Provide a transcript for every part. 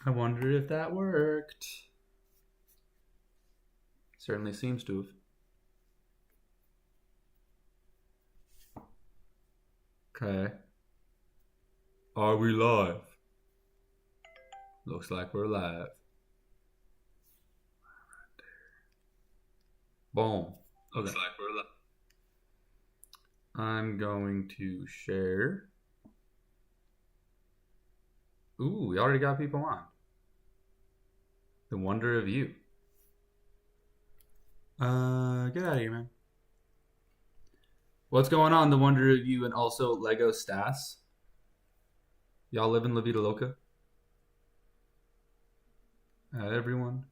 I wonder if that worked. Certainly seems to have. Okay. Are we live? Looks like we're live. Boom. Okay. Looks like we're live. I'm going to share. Ooh, we already got people on. The wonder of you. Get out of here, man. What's going on, the wonder of you, and also Lego Stas? Y'all live in La Vida Loca? Everyone.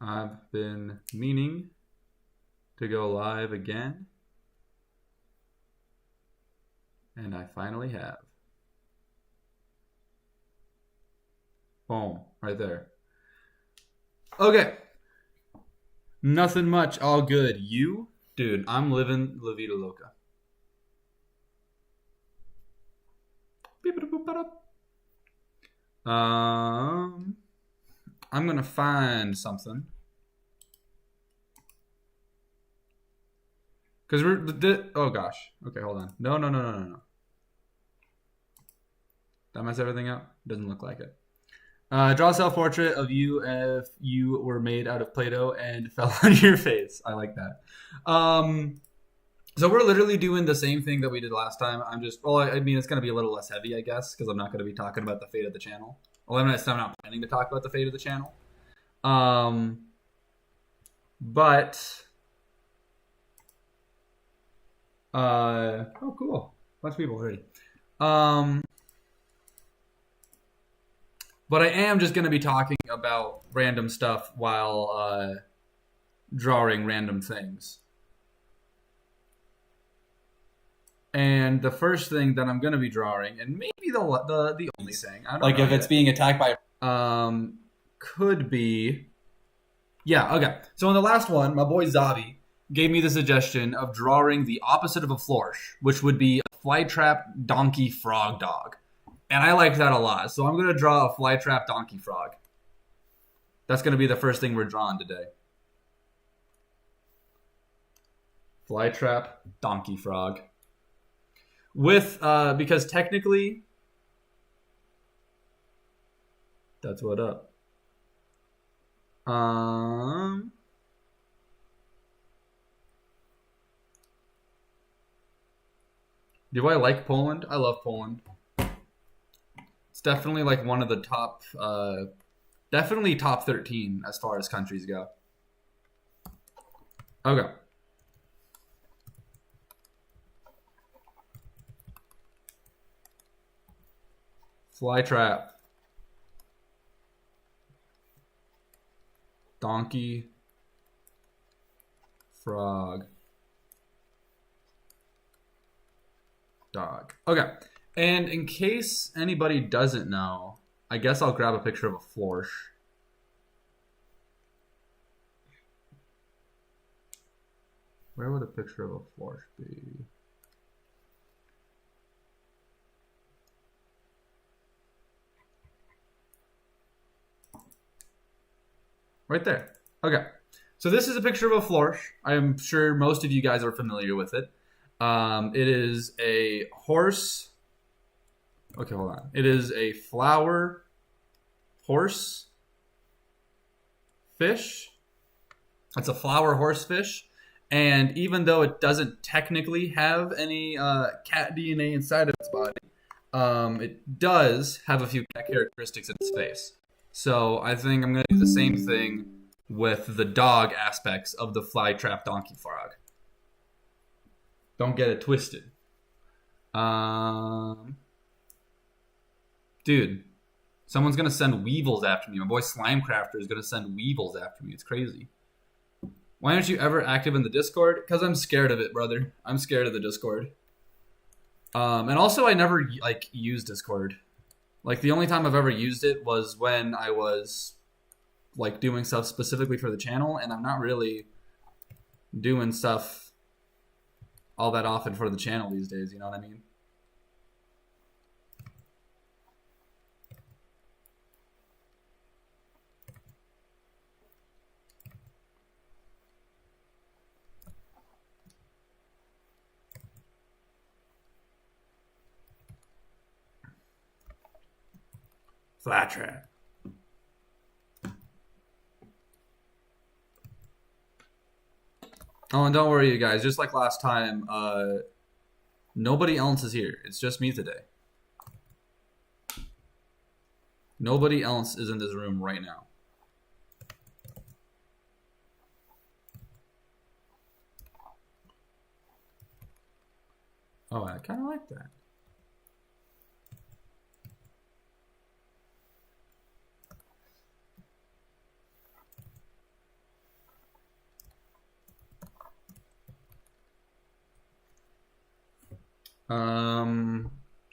I've been meaning to go live again, and I finally have. Boom, right there. Okay. Nothing much, all good. You? Dude, I'm living La Vida Loca. I'm gonna find something. Because oh gosh. Okay, hold on. No. Did I mess everything up? Doesn't look like it. Draw a self-portrait of you if you were made out of Play-Doh and fell on your face. I like that. So we're literally doing the same thing that we did last time. I mean, it's going to be a little less heavy, I guess, because I'm not going to be talking about the fate of the channel. Well, I'm not planning to talk about the fate of the channel. Oh, cool. Bunch of people already. But I am just going to be talking about random stuff while drawing random things. And the first thing that I'm going to be drawing, and maybe the only thing, I don't know if it's being attacked by, could be, yeah, okay. So in the last one, my boy Zavi gave me the suggestion of drawing the opposite of a flourish, which would be a flytrap donkey frog dog. And I like that a lot. So I'm going to draw a flytrap donkey frog. That's going to be the first thing we're drawing today. Flytrap donkey frog. With, because technically, that's what up. Do I like Poland? I love Poland. It's definitely like one of the top, definitely top 13 as far as countries go. Okay. Flytrap. Donkey. Frog. Dog. Okay. And in case anybody doesn't know, I guess I'll grab a picture of a flourish. Where would a picture of a flourish be? Right there. Okay. So this is a picture of a flourish. I am sure most of you guys are familiar with it. It is a horse. Okay, hold on. It is a flower horse fish. It's a flower horse fish. And even though it doesn't technically have any cat DNA inside of its body, it does have a few cat characteristics in its face. So I think I'm going to do the same thing with the dog aspects of the flytrap donkey frog. Don't get it twisted. Dude, someone's going to send weevils after me. My boy Slimecrafter is going to send weevils after me. It's crazy. Why aren't you ever active in the Discord? Because I'm scared of it, brother. I'm scared of the Discord. And also, I never use Discord. Like, the only time I've ever used it was when I was doing stuff specifically for the channel, and I'm not really doing stuff all that often for the channel these days, you know what I mean? Flat trap. Oh, and don't worry, you guys. Just like last time, nobody else is here. It's just me today. Nobody else is in this room right now. Oh, I kind of like that.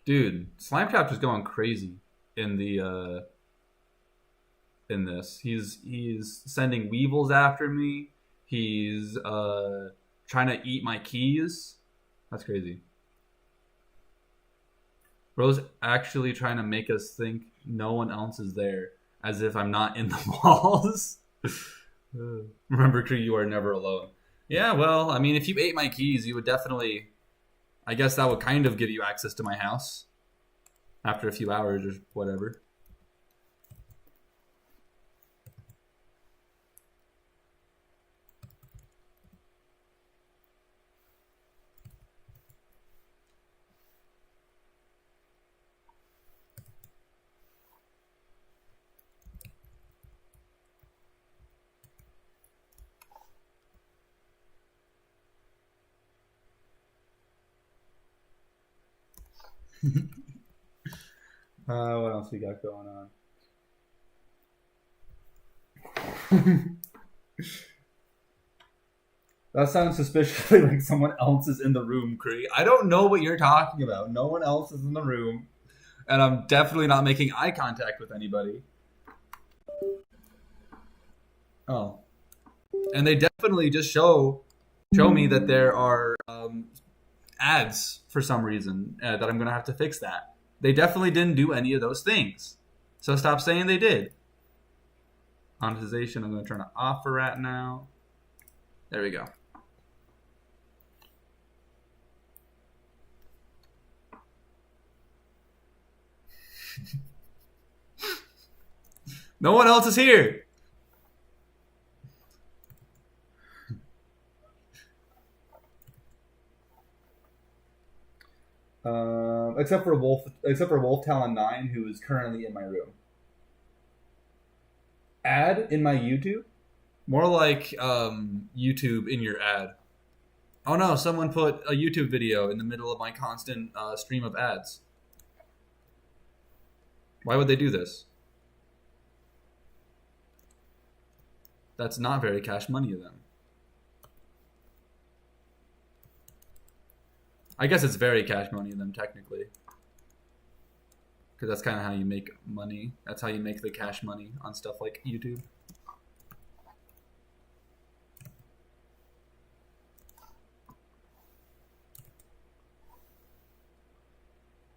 Dude, Slime Chapter's going crazy in the in this. He's sending weevils after me. He's trying to eat my keys. That's crazy. Bro's actually trying to make us think no one else is there, as if I'm not in the walls. Remember, Kree, you are never alone. Yeah, well, I mean, if you ate my keys, you would definitely... I guess that would kind of give you access to my house after a few hours or whatever. What else we got going on? That sounds suspiciously like someone else is in the room, Kree. I don't know what you're talking about. No one else is in the room. And I'm definitely not making eye contact with anybody. Oh. And they definitely just show me that there are ads for some reason that I'm going to have to fix that. They definitely didn't do any of those things. So stop saying they did. Monetization, I'm going to turn it off for right now. There we go. No one else is here. Except for Wolf Talon 9, who is currently in my room. Ad in my YouTube? More like YouTube in your ad. Oh no, someone put a YouTube video in the middle of my constant stream of ads. Why would they do this? That's not very Cash Money of them. I guess it's very Cash Money of them, technically. Because that's kind of how you make money. That's how you make the cash money on stuff like YouTube.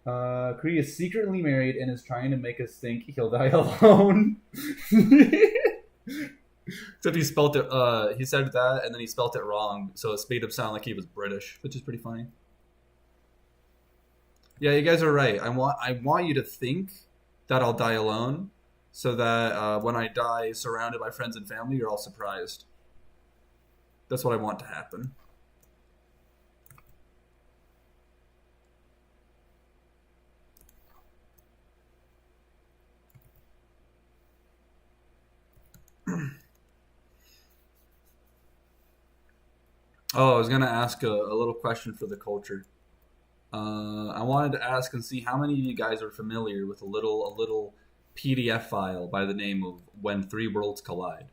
Kree is secretly married and is trying to make us think he'll die alone. Except he spelt it, he said that and then he spelt it wrong, so it made him sound like he was British, which is pretty funny. Yeah, you guys are right. I want you to think that I'll die alone, so that when I die surrounded by friends and family, you're all surprised. That's what I want to happen. Oh, I was gonna ask a little question for the culture. I wanted to ask and see how many of you guys are familiar with a little PDF file by the name of When Three Worlds Collide.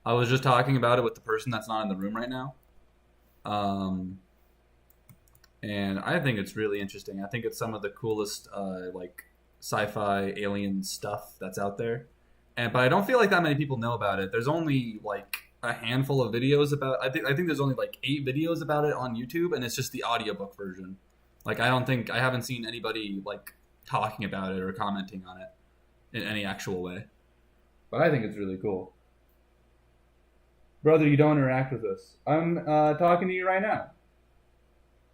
I was just talking about it with the person that's not in the room right now. And I think it's really interesting. I think it's some of the coolest like sci-fi alien stuff that's out there. But I don't feel like that many people know about it. There's only like a handful of videos about. I think there's only like 8 videos about it on YouTube, and it's just the audiobook version. Like I haven't seen anybody like talking about it or commenting on it in any actual way. But I think it's really cool. Brother, you don't interact with us. I'm talking to you right now.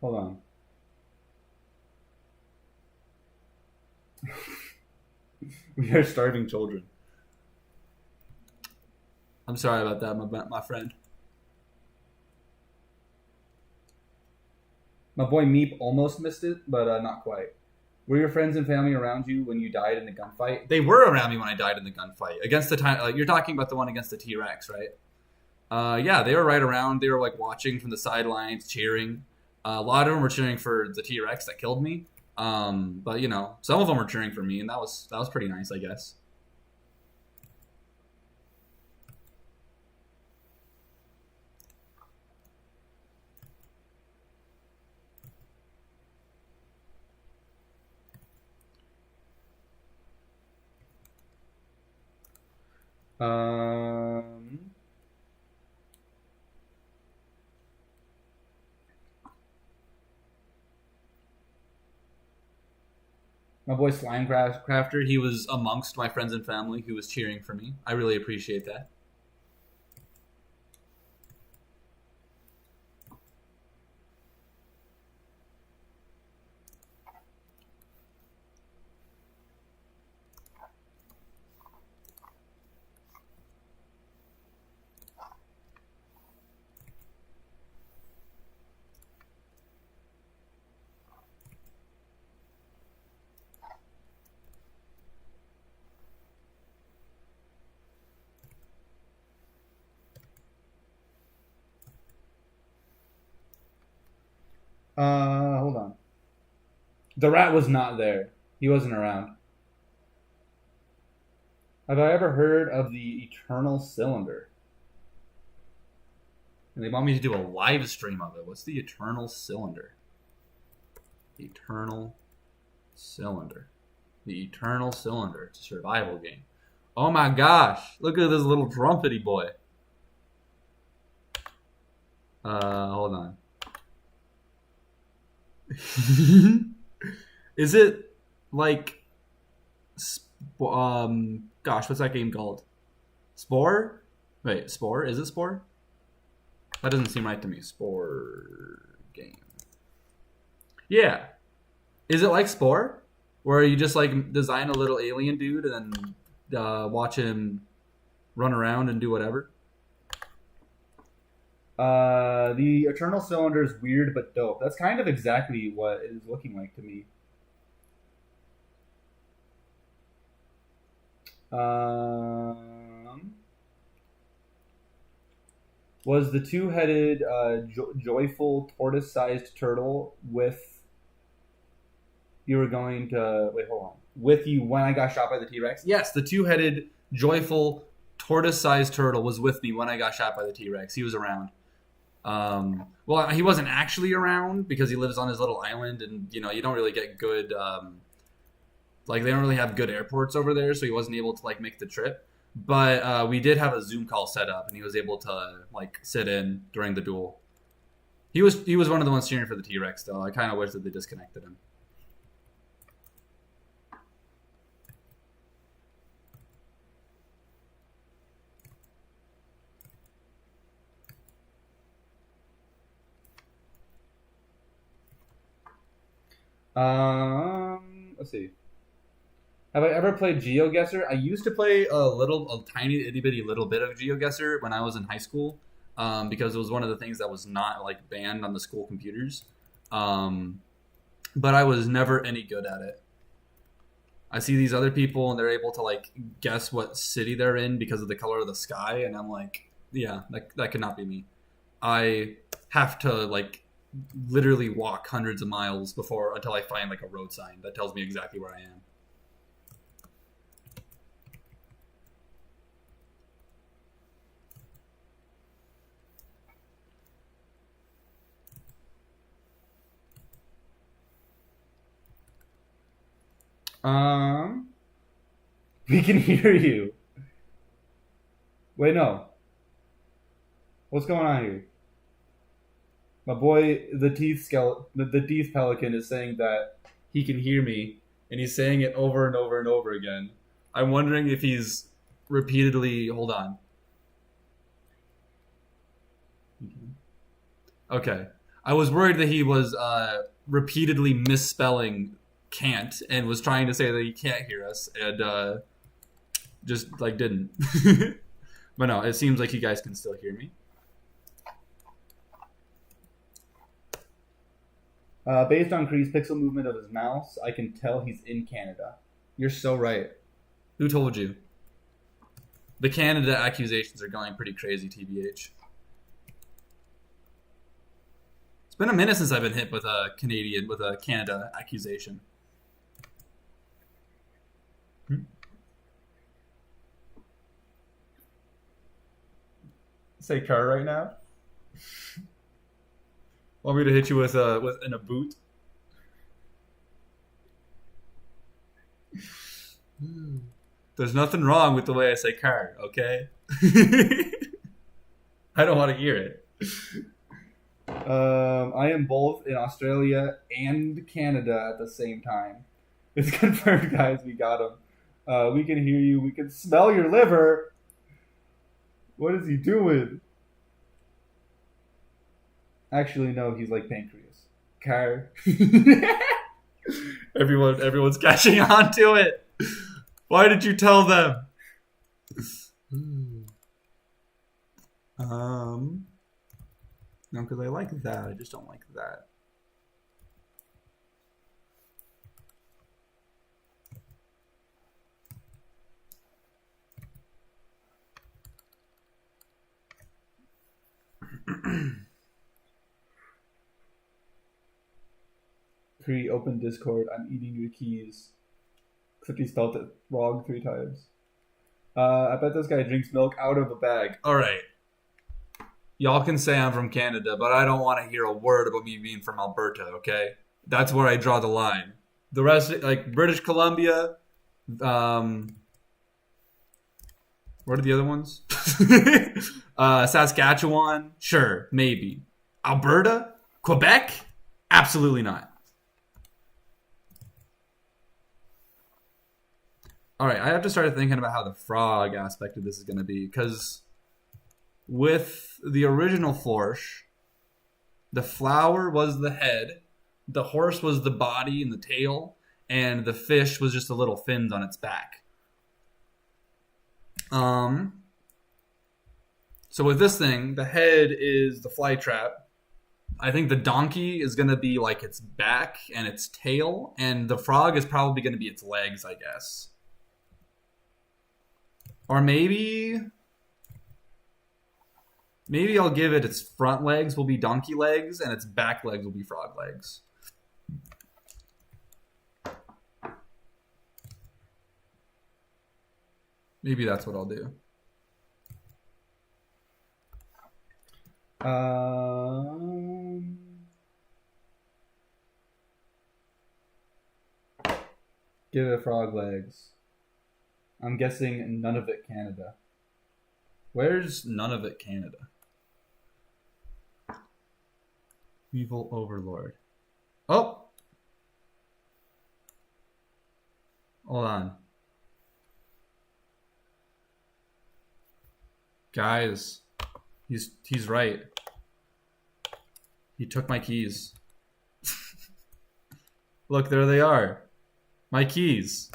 Hold on. We are starving children. I'm sorry about that, my friend. My boy Meep almost missed it, but not quite. Were your friends and family around you when you died in the gunfight? They were around me when I died in the gunfight against the time. You're talking about the one against the T-Rex, right? Yeah, they were right around. They were like watching from the sidelines, cheering. A lot of them were cheering for the T-Rex that killed me. But you know, some of them were cheering for me, and that was pretty nice, I guess. Um, my boy Slime Crafter, he was amongst my friends and family who was cheering for me. I really appreciate that. Hold on. The rat was not there. He wasn't around. Have I ever heard of the Eternal Cylinder? And they want me to do a live stream of it. What's the Eternal Cylinder? Eternal Cylinder. The Eternal Cylinder. It's a survival game. Oh my gosh. Look at this little trumpety boy. Hold on. Is it like gosh, what's that game called? Spore? Wait, Spore? Is it Spore? That doesn't seem right to me. Spore game. Yeah. Is it like Spore? Where you just like design a little alien dude and then watch him run around and do whatever? The Eternal Cylinder is weird but dope. That's kind of exactly what it is looking like to me. Was the two-headed, joyful tortoise-sized turtle with you were going to wait? Hold on. With you when I got shot by the T-Rex? Yes, the two-headed, joyful tortoise-sized turtle was with me when I got shot by the T-Rex. He was around. Well, he wasn't actually around because he lives on his little island, and you know you don't really get good. Like they don't really have good airports over there, so he wasn't able to like make the trip. But we did have a Zoom call set up, and he was able to like sit in during the duel. He was one of the ones cheering for the T-Rex, though. I kind of wish that they disconnected him. Let's see. Have I ever played GeoGuessr? I used to play a tiny itty bitty little bit of GeoGuessr when I was in high school, because it was one of the things that was not like banned on the school computers. But I was never any good at it. I see these other people and they're able to like guess what city they're in because of the color of the sky, and I'm like, yeah, that could not be me. I have to like literally walk hundreds of miles before until I find like a road sign that tells me exactly where I am. We can hear you. Wait, no. What's going on here? My boy, the teeth pelican, is saying that he can hear me, and he's saying it over and over and over again. I'm wondering if he's repeatedly. Hold on. Okay, I was worried that he was repeatedly misspelling can't and was trying to say that he can't hear us and just like didn't. But no, it seems like you guys can still hear me. Based on Kree's pixel movement of his mouse, I can tell he's in Canada. You're so right. Who told you? The Canada accusations are going pretty crazy, TBH. It's been a minute since I've been hit with a Canada accusation. Say car right now? Want me to hit you with in a boot? There's nothing wrong with the way I say car, okay? I don't want to hear it. I am both in Australia and Canada at the same time. It's confirmed, guys. We got him. We can hear you. We can smell your liver. What is he doing? Actually, no. He's like pancreas. Car. Everyone's catching on to it. Why did you tell them? No, because I like that. I just don't like that. Kree, open Discord. I'm eating your keys. Except he spelled it wrong 3 times. I bet this guy drinks milk out of a bag. All right. Y'all can say I'm from Canada, but I don't want to hear a word about me being from Alberta, okay? That's where I draw the line. The rest, like British Columbia, what are the other ones? Saskatchewan, sure, maybe. Alberta? Quebec? Absolutely not. All right, I have to start thinking about how the frog aspect of this is going to be, because with the original Florsh, the flower was the head, the horse was the body and the tail, and the fish was just the little fins on its back. So with this thing, the head is the fly trap. I think the donkey is going to be like its back and its tail, and the frog is probably going to be its legs, I guess. Or maybe I'll give it its front legs will be donkey legs and its back legs will be frog legs. Maybe that's what I'll do. Give it frog legs. I'm guessing none of it Canada. Where's none of it Canada? Evil Overlord. Oh! Hold on. Guys, he's right. He took my keys. Look, there they are. My keys.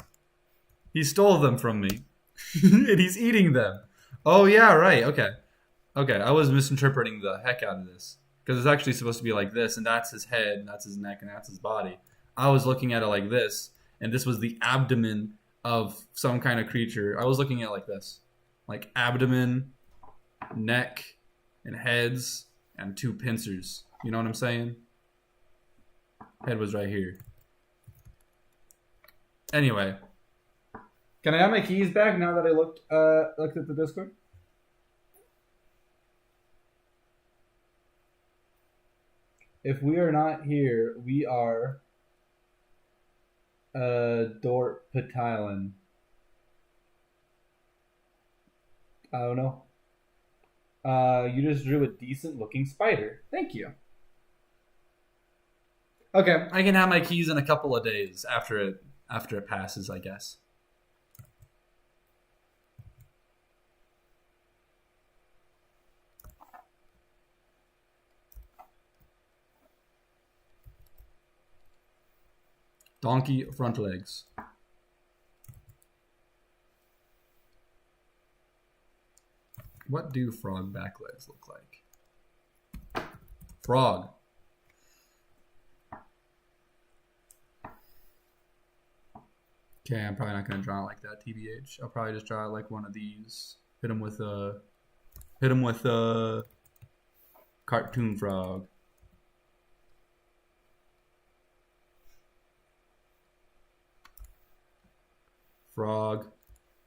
He stole them from me. And he's eating them. Oh, yeah, right. Okay. I was misinterpreting the heck out of this. Because it's actually supposed to be like this, and that's his head, and that's his neck, and that's his body. I was looking at it like this, and this was the abdomen of some kind of creature. I was looking at it like this. Like abdomen, neck, and heads, and 2 pincers. You know what I'm saying? Head was right here. Anyway. Can I have my keys back now that I looked at the Discord? If we are not here, we are Dort Patilan. I don't know. You just drew a decent looking spider. Thank you. Okay, I can have my keys in a couple of days after it passes, I guess. Donkey front legs. What do frog back legs look like? Frog. Okay, I'm probably not going to draw it like that, TBH. I'll probably just draw it like one of these. Hit him with a cartoon frog. Frog.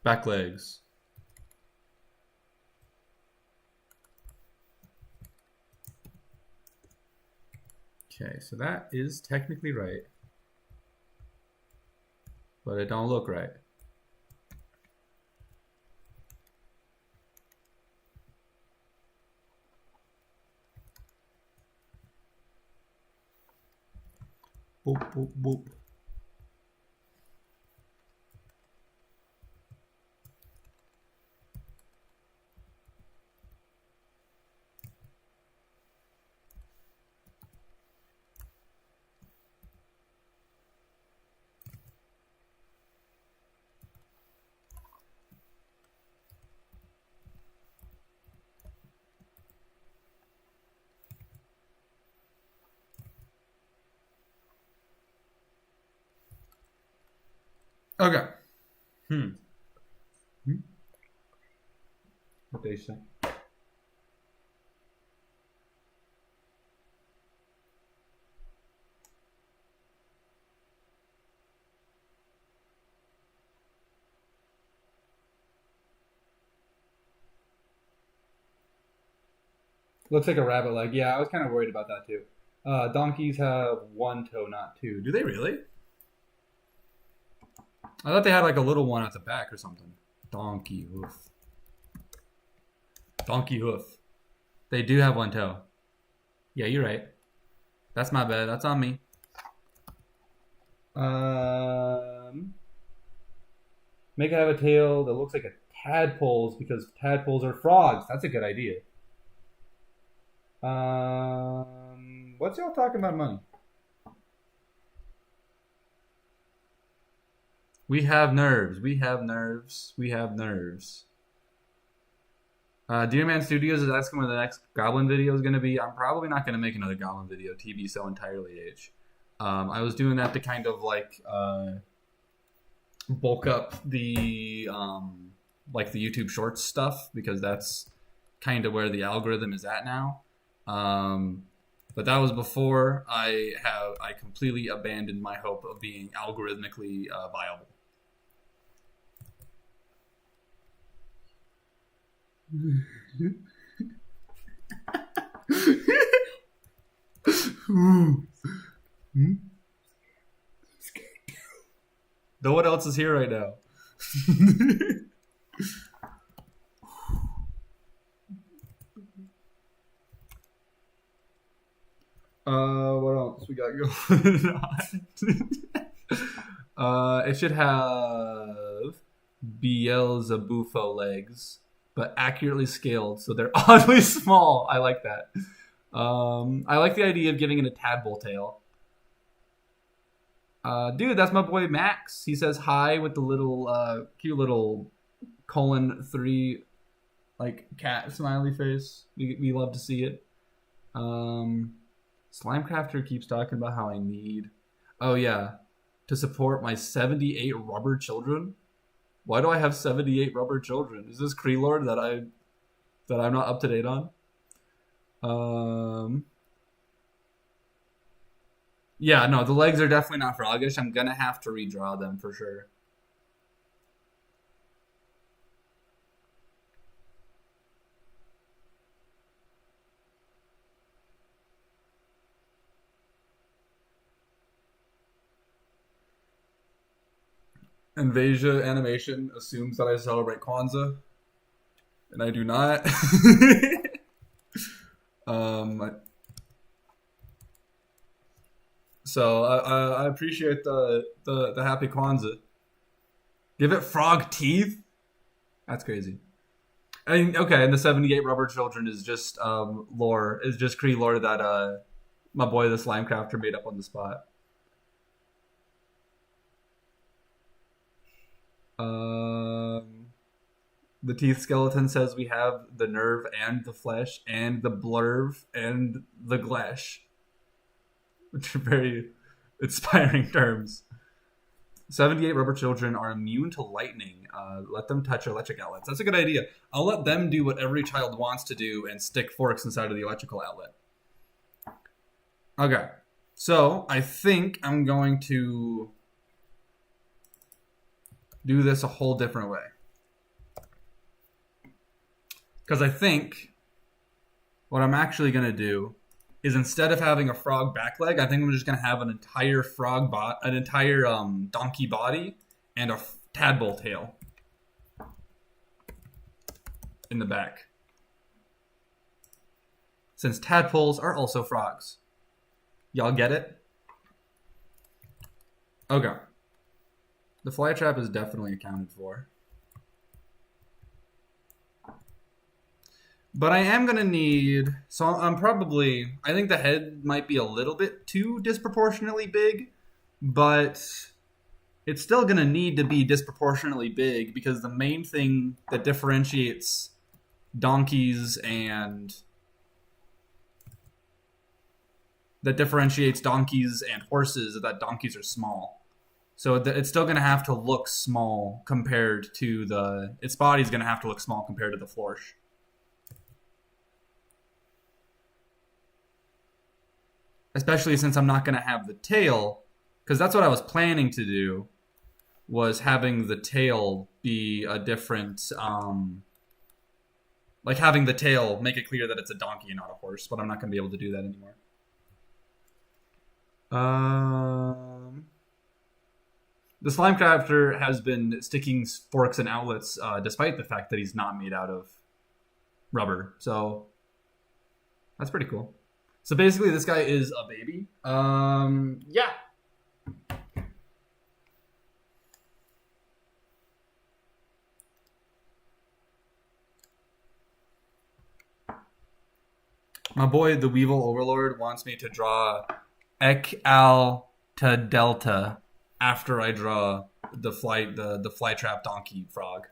Back legs. Okay, so that is technically right. But it don't look right. Boop, boop, boop. Okay. What they say? Looks like a rabbit leg. Yeah, I was kind of worried about that too. Donkeys have one toe, not two. Do they really? I thought they had like a little one at the back or something. Donkey hoof. Donkey hoof. They do have one toe. Yeah, you're right. That's my bad. That's on me. Make it have a tail that looks like a tadpole's because tadpoles are frogs. That's a good idea. What's y'all talking about money? We have nerves. We have nerves. We have nerves. Deerman Studios is asking when the next Goblin video is going to be. I'm probably not going to make another Goblin video, TB so entirely H. I was doing that to kind of like bulk up the like the YouTube Shorts stuff because that's kind of where the algorithm is at now. But that was before I completely abandoned my hope of being algorithmically viable. Though what else is here right now? What else we got going on? It should have Beelzebufo legs, but accurately scaled, so they're oddly small. I like that. I like the idea of giving it a tadpole tail. Dude, that's my boy Max. He says hi with the little cute little :3 like cat smiley face. We love to see it. Slimecrafter keeps talking about how I need, oh yeah, to support my 78 rubber children. Why do I have 78 rubber children? Is this Kree-Lord that I'm not up to date on? Yeah, no, the legs are definitely not froggish. I'm gonna have to redraw them for sure. Invasia Animation assumes that I celebrate Kwanzaa, and I do not. So I appreciate the happy Kwanzaa. Give it frog teeth? That's crazy. I mean, okay, and the 78 rubber children is just lore, is just Kree lore that my boy the Slimecrafter made up on the spot. The teeth skeleton says we have the nerve and the flesh and the blurb and the glesh, which are very inspiring terms. 78 rubber children are immune to lightning. Let them touch electric outlets. That's a good idea. I'll let them do what every child wants to do and stick forks inside of the electrical outlet. Okay. So I think I'm going to do this a whole different way. Because I think what I'm actually going to do is instead of having a frog back leg, I think I'm just going to have an entire donkey body and a tadpole tail in the back. Since tadpoles are also frogs. Y'all get it? Okay. The fly trap is definitely accounted for. But I am going to need... So I think the head might be a little bit too disproportionately big. But it's still going to need to be disproportionately big because the main thing that differentiates donkeys and... horses is that donkeys are small. So it's still going to have to look small compared to its body's going to have to look small compared to the florsh. Especially since I'm not going to have the tail, because that's what I was planning to do, was having the tail be a different, like having the tail make it clear that it's a donkey and not a horse, but I'm not going to be able to do that anymore. The slime crafter has been sticking forks and outlets, despite the fact that he's not made out of rubber. So that's pretty cool. So basically, this guy is a baby. Yeah. My boy, the Weevil Overlord, wants me to draw Ek Al to Delta after I draw the fly trap donkey frog.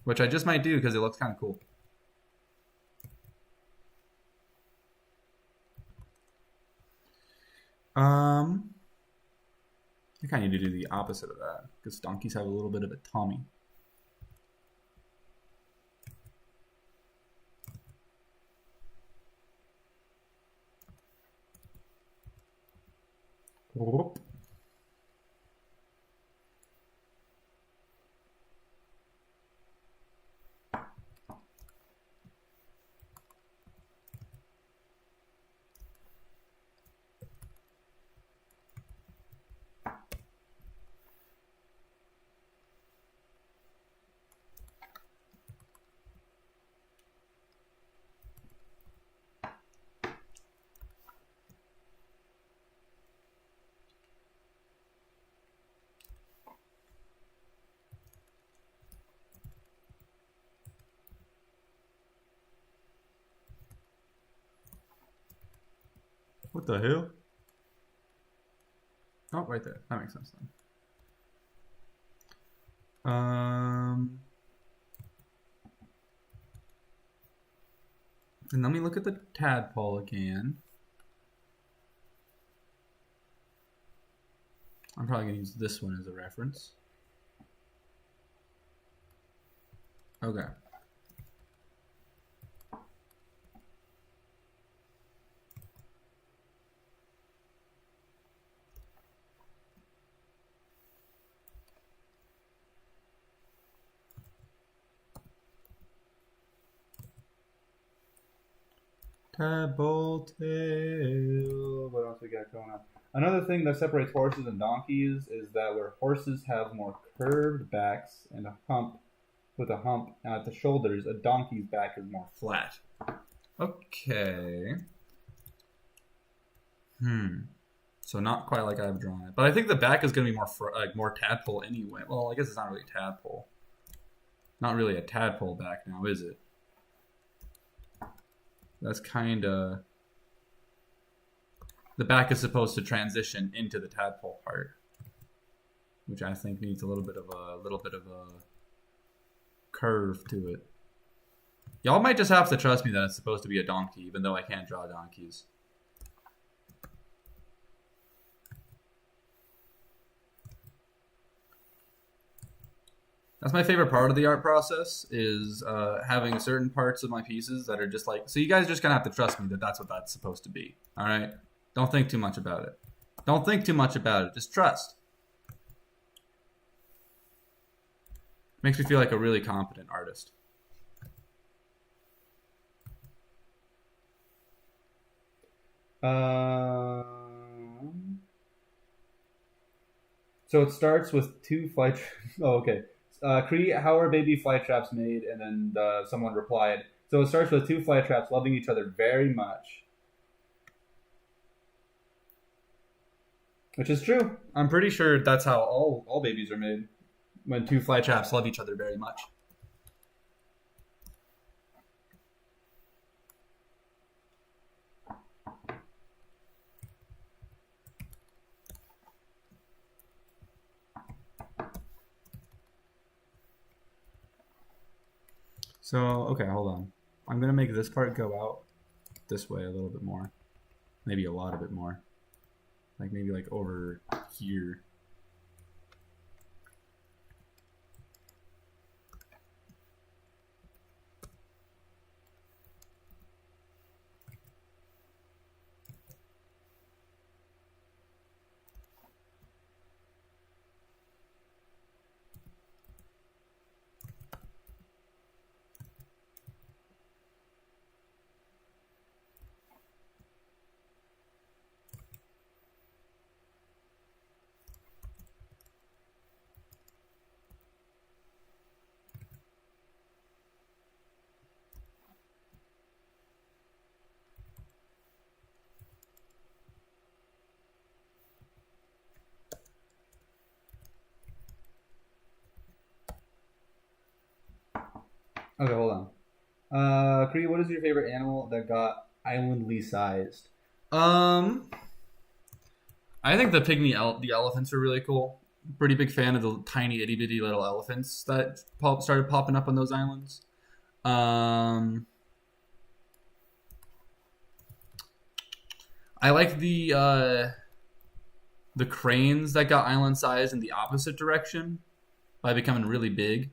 Which I just might do because it looks kind of cool. I kind of need to do the opposite of that because donkeys have a little bit of a tummy. Whoop. What the hell? Oh, right there. That makes sense then. And let me look at the tadpole again. I'm probably going to use this one as a reference. Okay. Tadpole tail. What else we got going on? Another thing that separates horses and donkeys is that where horses have more curved backs and a hump at the shoulders, a donkey's back is more flat. Okay. So not quite like I've drawn it, but I think the back is going to be more tadpole anyway. Well, I guess it's not really tadpole. Not really a tadpole back now, is it? That's kind of... the back is supposed to transition into the tadpole part, which I think needs a little bit of a curve to it. Y'all might just have to trust me that it's supposed to be a donkey, even though I can't draw donkeys. That's my favorite part of the art process, is having certain parts of my pieces that are just like... So you guys just gonna have to trust me that that's what that's supposed to be. All right? Don't think too much about it. Don't think too much about it. Just trust. Makes me feel like a really competent artist. So it starts with 2 fly traps. Oh, okay. Cree, how are baby fly traps made? And then someone replied, so it starts with 2 fly traps loving each other very much. Which is true. I'm pretty sure that's how all babies are made. When 2 fly traps love each other very much. So, okay, hold on. I'm going to make this part go out this way a little bit more. Maybe a lot of it more. Like maybe like over here. Okay, hold on. Cree, what is your favorite animal that got islandly sized? I think the the elephants are really cool. Pretty big fan of the tiny itty bitty little elephants that started popping up on those islands. I like the cranes that got island size in the opposite direction by becoming really big.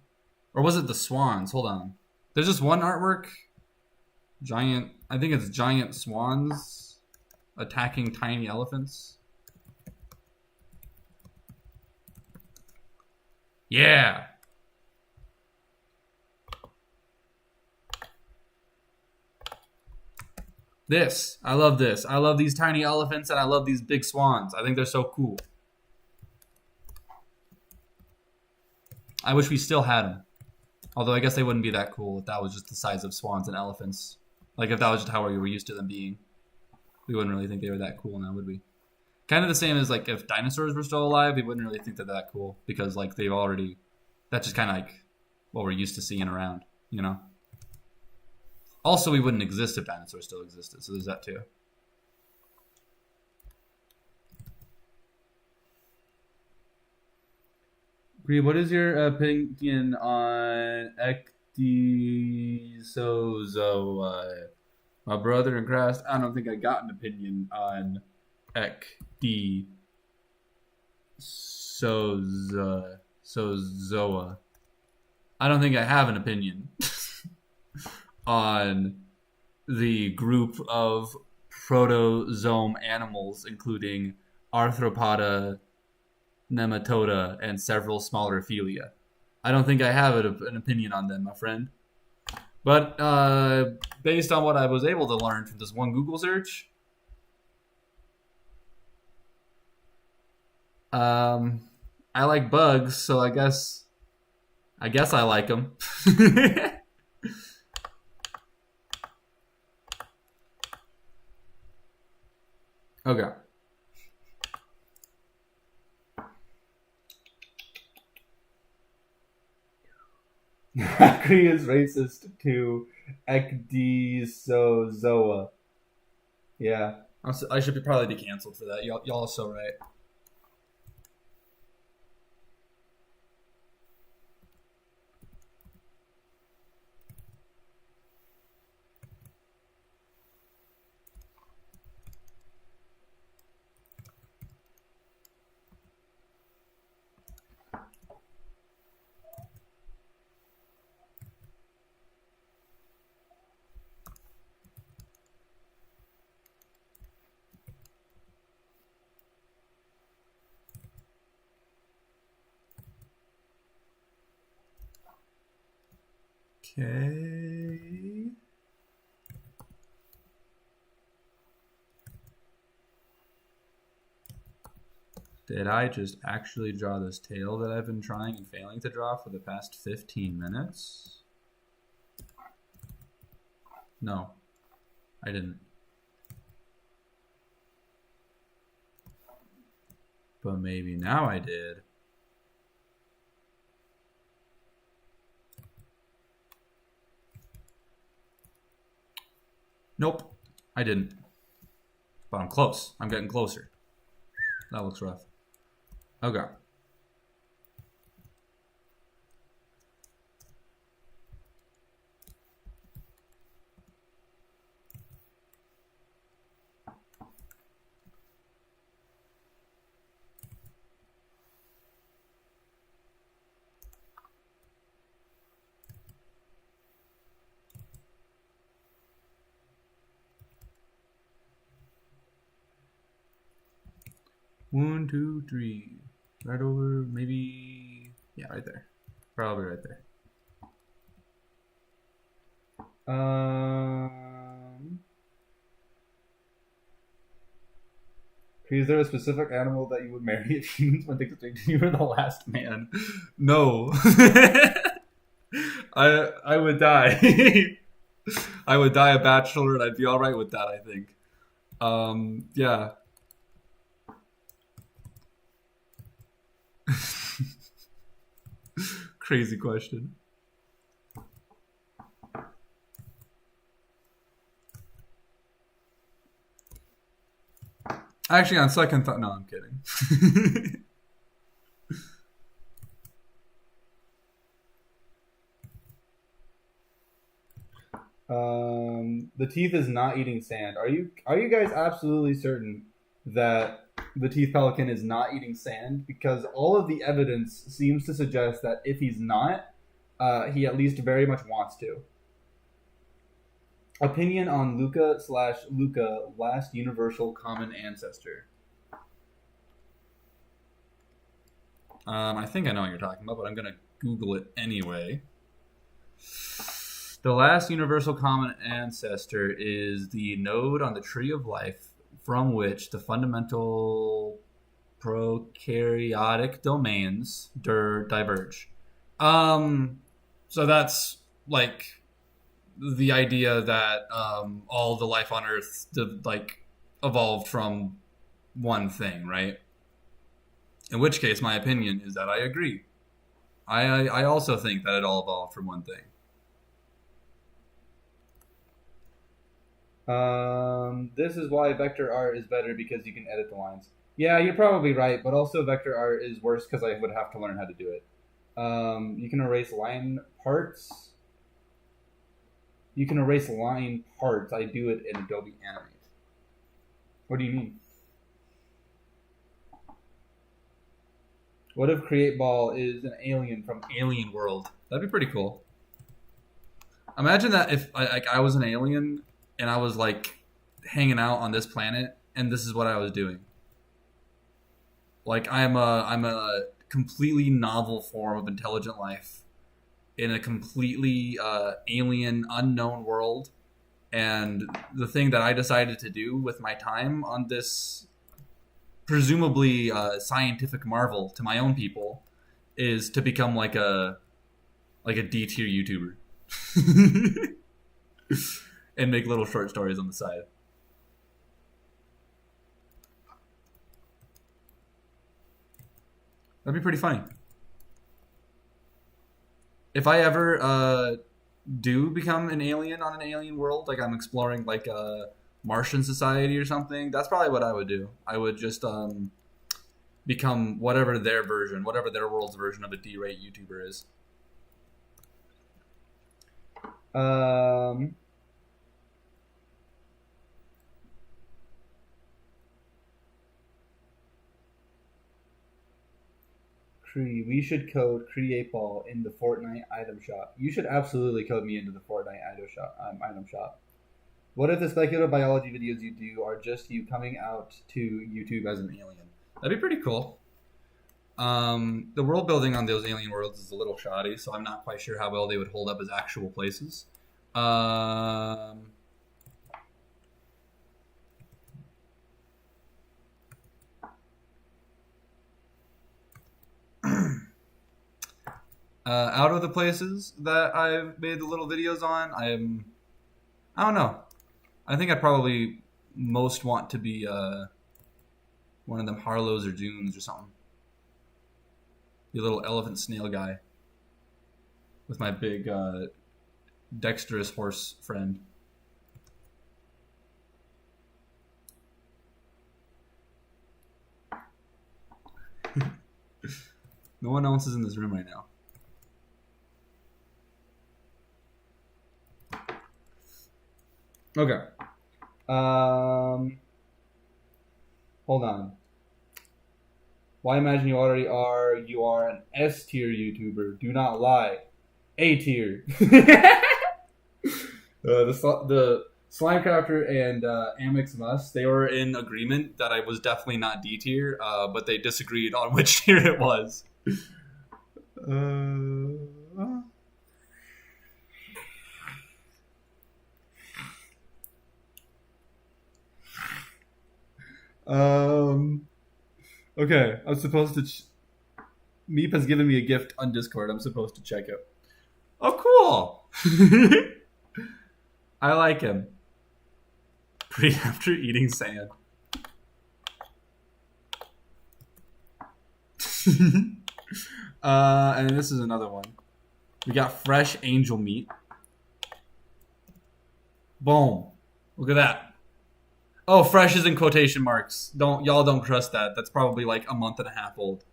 Or was it the swans? Hold on. There's just one artwork. I think it's giant swans attacking tiny elephants. Yeah. This. I love this. I love these tiny elephants and I love these big swans. I think they're so cool. I wish we still had them. Although I guess they wouldn't be that cool if that was just the size of swans and elephants. Like if that was just how we were used to them being. We wouldn't really think they were that cool now, would we? Kind of the same as like if dinosaurs were still alive, we wouldn't really think they're that cool because like they've already... That's just kind of like what we're used to seeing around, you know? Also, we wouldn't exist if dinosaurs still existed, so there's that too. Cree, what is your opinion on ecdysozoa? My brother in Christ, I don't think I got an opinion on ecdysozoa. I don't think I have an opinion on the group of protozoan animals, including arthropoda, nematoda, and several smaller philia. I don't think I have an opinion on them, my friend. But based on what I was able to learn from this one Google search, I like bugs, so I guess I like them. Okay. Cree is racist to ecdysozoa. Yeah. I should probably be canceled for that. Y'all are so right. Okay. Did I just actually draw this tail that I've been trying and failing to draw for the past 15 minutes? No, I didn't. But maybe now I did. Nope, I didn't. But I'm close. I'm getting closer. That looks rough. Okay. One, two, three. Right over, maybe. Yeah, right there. Probably right there. Is there a specific animal that you would marry if humans went extinct and you were the last man? No. I would die. I would die a bachelor and I'd be alright with that, I think. Yeah. Crazy question. Actually, on second thought, no, I'm kidding. The teeth is not eating sand. Are you guys absolutely certain that the teeth pelican is not eating sand? Because all of the evidence seems to suggest that if he's not, he at least very much wants to. Opinion on Luca/Luca, last universal common ancestor. I think I know what you're talking about, but I'm gonna Google it anyway. The last universal common ancestor is the node on the tree of life from which the fundamental prokaryotic domains diverge. So that's like the idea that all the life on Earth evolved from one thing, right? In which case, my opinion is that I agree. I also think that it all evolved from one thing. This is why vector art is better because you can edit the lines. Yeah, you're probably right, but also vector art is worse because I would have to learn how to do it. You can erase line parts. You can erase line parts. I do it in Adobe Animate. What do you mean? What if Create Ball is an alien from Alien World? That'd be pretty cool. Imagine that if I was an alien and I was like hanging out on this planet and this is what I was doing. Like I'm a completely novel form of intelligent life in a completely alien, unknown world, and the thing that I decided to do with my time on this presumably scientific marvel to my own people is to become like a D tier YouTuber and make little short stories on the side. That'd be pretty funny. If I ever do become an alien on an alien world, like I'm exploring like Martian society or something. That's probably what I would do. I would just become whatever their world's version of a D-rate YouTuber is. We should code create ball in the Fortnite item shop. You should absolutely code me into the Fortnite item shop. What if the speculative biology videos you do are just you coming out to YouTube as an alien? That'd be pretty cool. The world building on those alien worlds is a little shoddy, so I'm not quite sure how well they would hold up as actual places. Out of the places that I've made the little videos on, I don't know. I think I'd probably most want to be one of them Harlows or Dunes or something. Your little elephant snail guy with my big dexterous horse friend. No one else is in this room right now. Okay. Hold on. Why imagine you already are? You are an S tier YouTuber. Do not lie. A tier. The Slimecrafter and Amex Must, they were in agreement that I was definitely not D tier, but they disagreed on which tier it was. Okay, I'm supposed to. Meep has given me a gift on Discord. I'm supposed to check it. Oh, cool! I like him. Pretty after eating sand. And this is another one. We got fresh angel meat. Boom! Look at that. Oh, fresh is in quotation marks. Y'all don't trust that. That's probably like a month and a half old.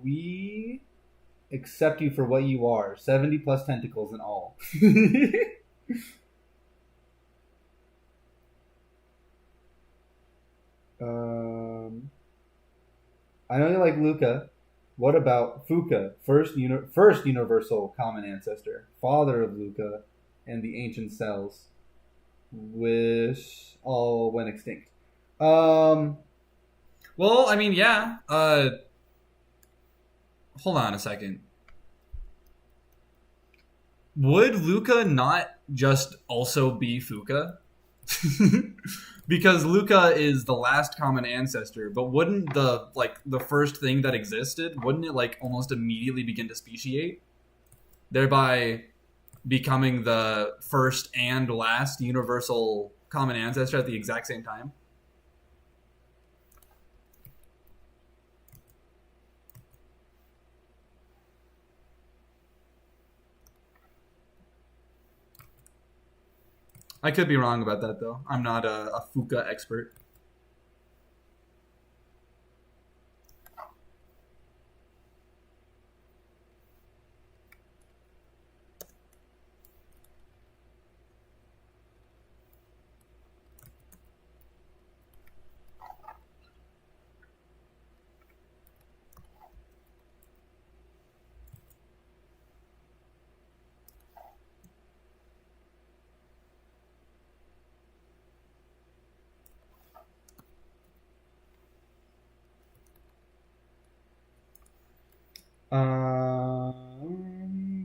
We accept you for what you are. 70 plus tentacles in all. I know you like Luca. What about Fuka, first universal common ancestor, father of Luca and the ancient cells, which all went extinct? Well, I mean, yeah. Hold on a second. Would Luca not just also be Fuka? Because Luca is the last common ancestor, but wouldn't the first thing that existed, wouldn't it like almost immediately begin to speciate, thereby becoming the first and last universal common ancestor at the exact same time? I could be wrong about that, though. I'm not a Fuka expert.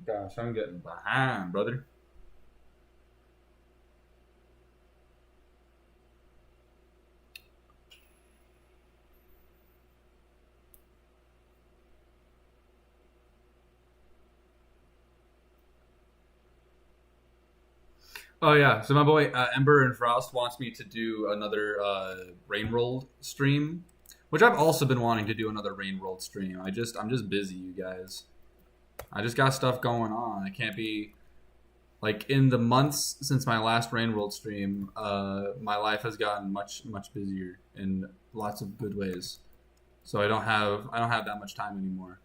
Gosh, I'm getting behind, brother. Oh yeah, so my boy Ember and Frost wants me to do another Rain Rolled stream, which I've also been wanting to do another Rain Rolled stream. I'm just busy, you guys. I just got stuff going on. I can't be like in the months since my last Rain World stream. My life has gotten much busier in lots of good ways. So I don't have that much time anymore.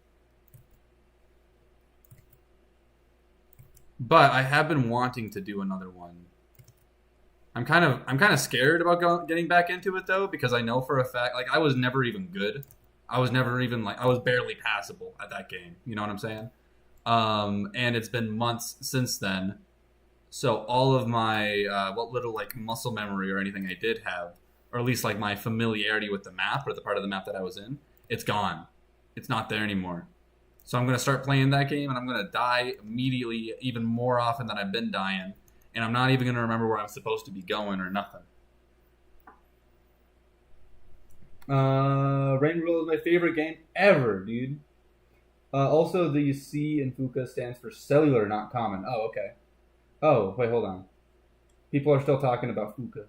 But I have been wanting to do another one. I'm kind of scared about getting back into it though, because I know for a fact like I was never even good. I was never even like I was barely passable at that game. You know what I'm saying? And it's been months since then. So all of my what little like muscle memory or anything I did have, or at least like my familiarity with the map or the part of the map that I was in, it's gone. It's not there anymore. So I'm gonna start playing that game and I'm gonna die immediately, even more often than I've been dying, and I'm not even gonna remember where I'm supposed to be going or nothing. Rain World is my favorite game ever, dude. Also, the C in Fuka stands for cellular, not common. Oh, okay. Oh, wait, hold on. People are still talking about Fuka.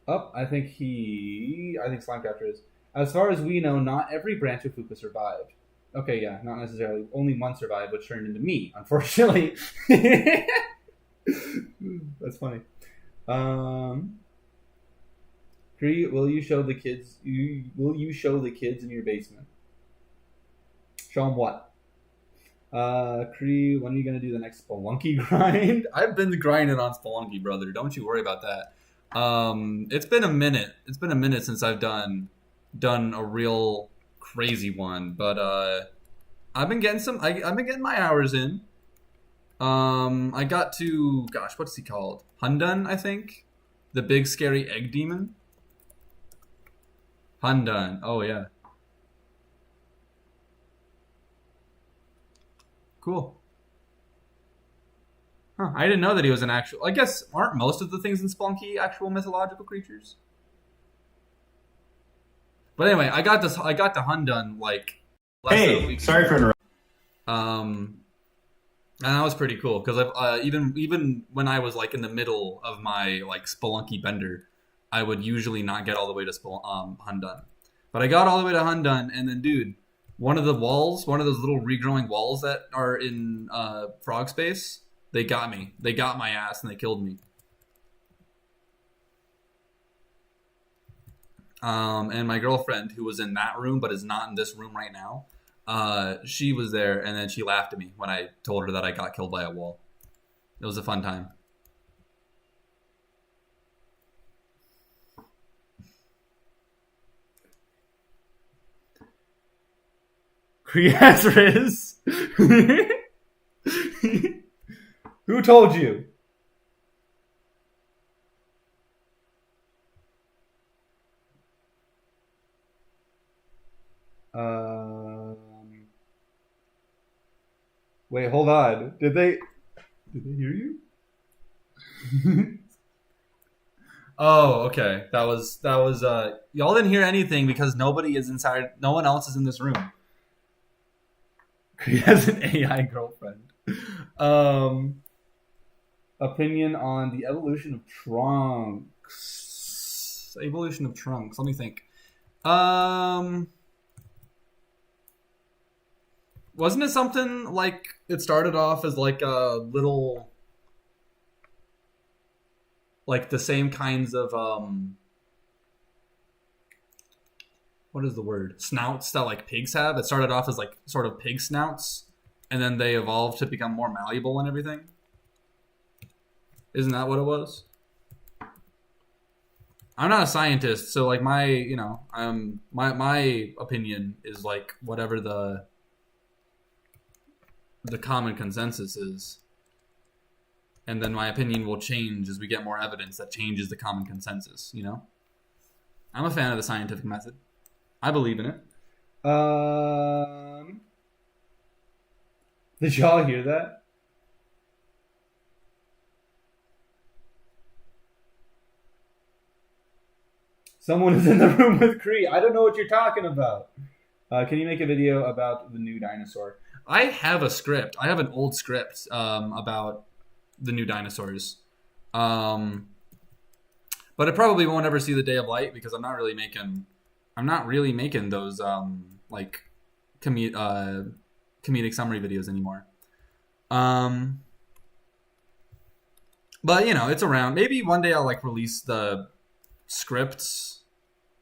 Oh, I think Slimecrafter is. As far as we know, not every branch of Fuka survived. Okay, yeah, not necessarily. Only one survived, which turned into me, unfortunately. That's funny. Kree, will you show the kids in your basement? Show them what? Kree, when are you gonna do the next Spelunky grind? I've been grinding on Spelunky, brother. Don't you worry about that. It's been a minute. It's been a minute since I've done a real crazy one, but I've been getting I've been getting my hours in. I got to what's he called? Hundun, I think, the big scary egg demon. Hundun. Oh yeah. Cool. Huh, I didn't know that he was an actual. I guess aren't most of the things in Spelunky actual mythological creatures? But anyway, I got to Hundun like less than a week sorry for interrupting. And that was pretty cool because I've even when I was like in the middle of my like Spelunky bender, I would usually not get all the way to Hundun. But I got all the way to Hundun, and then dude, one of those little regrowing walls that are in Frog Space, they got me. They got my ass and they killed me. And my girlfriend, who was in that room but is not in this room right now, she was there, and then she laughed at me when I told her that I got killed by a wall. It was a fun time. Kriazris. Who told you? Wait, hold on. Did they hear you? Oh, okay. That was y'all didn't hear anything because nobody is inside. No one else is in this room. He has an AI girlfriend. Opinion on the evolution of Trunks. Evolution of Trunks. Let me think. Wasn't it something like it started off as like a little, like the same kinds of what is the word? Snouts that like pigs have. It started off as like sort of pig snouts, and then they evolved to become more malleable and everything. Isn't that what it was? I'm not a scientist, so like my opinion is like whatever the common consensus is, and then my opinion will change as we get more evidence that changes the common consensus. You know, I'm a fan of the scientific method. I believe in it. Did y'all hear that? Someone is in the room with Kree. I don't know what you're talking about. Can you make a video about the new dinosaur? I have a script. I have an old script about the new dinosaurs. But it probably won't ever see the day of light because I'm not really making those like comedic summary videos anymore. But you know, it's around. Maybe one day I'll like release the scripts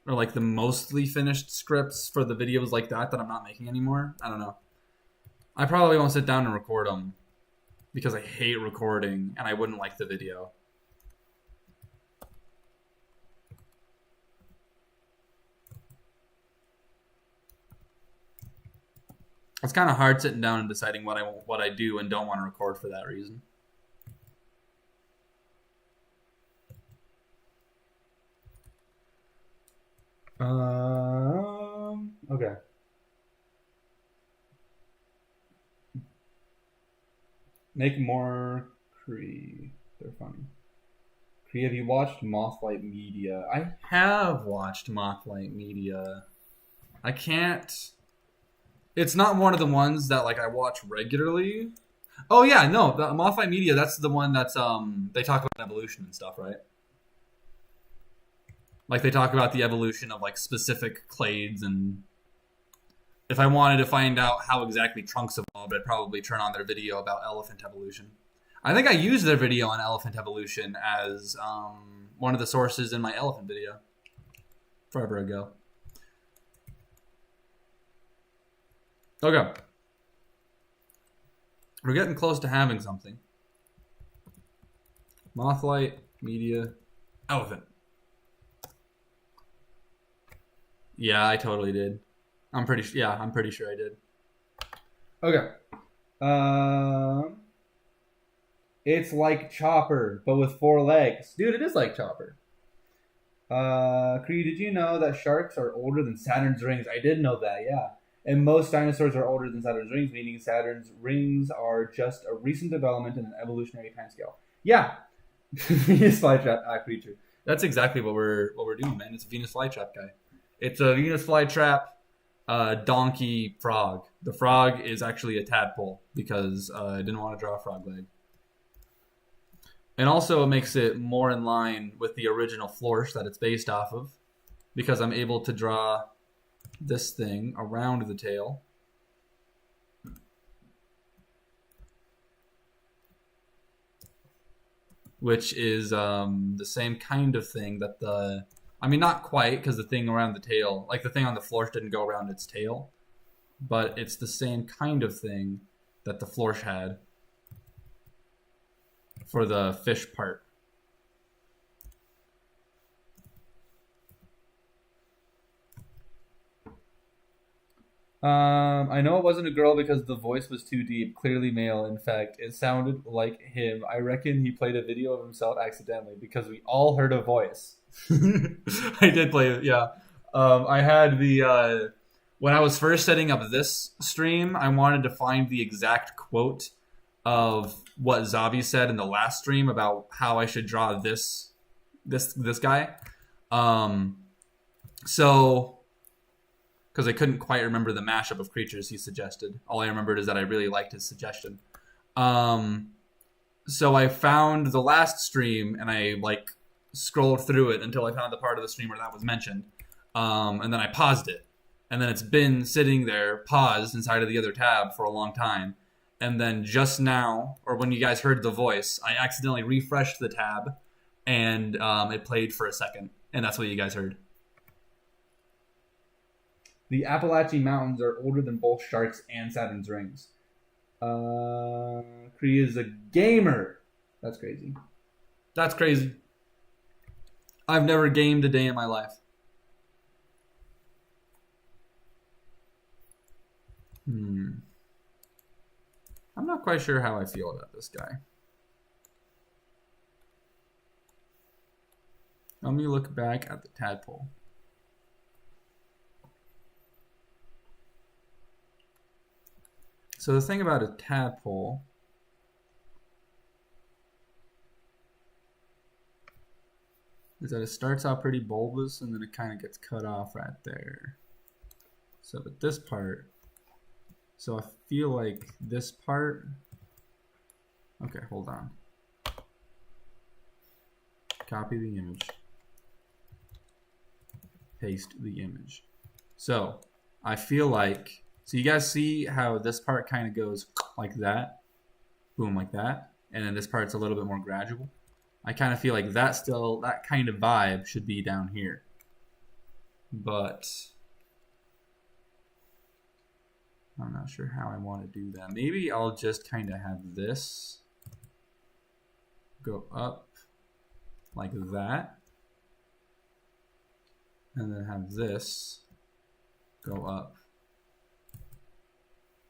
or like the mostly finished scripts for the videos like that I'm not making anymore. I don't know. I probably won't sit down and record them because I hate recording and I wouldn't like the video. It's kind of hard sitting down and deciding what I do and don't want to record for that reason. Okay. Make more Cree. They're funny. Cree, have you watched Mothlight Media? I have watched Mothlight Media. I can't. It's not one of the ones that like I watch regularly. Oh yeah, no, the Mothlight Media. That's the one that's they talk about evolution and stuff, right? Like they talk about the evolution of like specific clades, and if I wanted to find out how exactly trunks evolved, I'd probably turn on their video about elephant evolution. I think I used their video on elephant evolution as one of the sources in my elephant video forever ago. Okay. We're getting close to having something. Mothlight, media, elephant. Yeah, I totally did. I'm pretty sure I did. Okay. It's like Chopper, but with 4 legs. Dude, it is like Chopper. Cree, did you know that sharks are older than Saturn's rings? I did know that, yeah. And most dinosaurs are older than Saturn's rings, meaning Saturn's rings are just a recent development in an evolutionary timescale. Yeah. Venus flytrap creature. That's exactly what we're doing, man. It's a Venus flytrap guy. It's a Venus flytrap donkey frog. The frog is actually a tadpole because I didn't want to draw a frog leg. And also it makes it more in line with the original flourish that it's based off of because I'm able to draw this thing around the tail. Which is the same kind of thing that the... I mean, not quite, because the thing around the tail, like the thing on the flourish didn't go around its tail, but it's the same kind of thing that the flourish had for the fish part. I know it wasn't a girl because the voice was too deep, clearly male. In fact, it sounded like him. I reckon he played a video of himself accidentally because we all heard a voice. I did play it, yeah. I had the when I was first setting up this stream, I wanted to find the exact quote of what Zabi said in the last stream about how I should draw this guy. So because I couldn't quite remember the mashup of creatures he suggested. All I remembered is that I really liked his suggestion. So I found the last stream and I like scrolled through it until I found the part of the stream where that was mentioned. And then I paused it. And then it's been sitting there, paused inside of the other tab for a long time. And then just now, or when you guys heard the voice, I accidentally refreshed the tab and it played for a second. And that's what you guys heard. The Appalachian Mountains are older than both sharks and Saturn's rings. Cree is a gamer. That's crazy. That's crazy. I've never gamed a day in my life. I'm not quite sure how I feel about this guy. Let me look back at the tadpole. So the thing about a tadpole is that it starts out pretty bulbous and then it kind of gets cut off right there. So but this part, so I feel like this part, okay, hold on. Copy the image. Paste the image. So I feel like So you guys see how this part kind of goes like that, boom, like that, and then this part's a little bit more gradual. I kind of feel like that kind of vibe should be down here. But I'm not sure how I want to do that. Maybe I'll just kind of have this go up like that. And then have this go up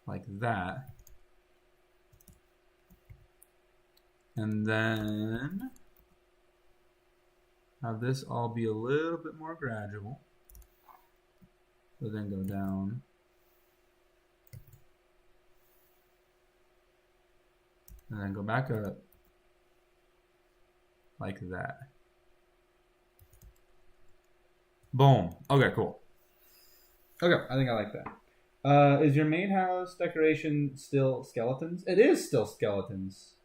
like that. And then have this all be a little bit more gradual. So then go down. And then go back up like that. Boom. Okay, cool. Okay, I think I like that. Is your main house decoration still skeletons? It is still skeletons.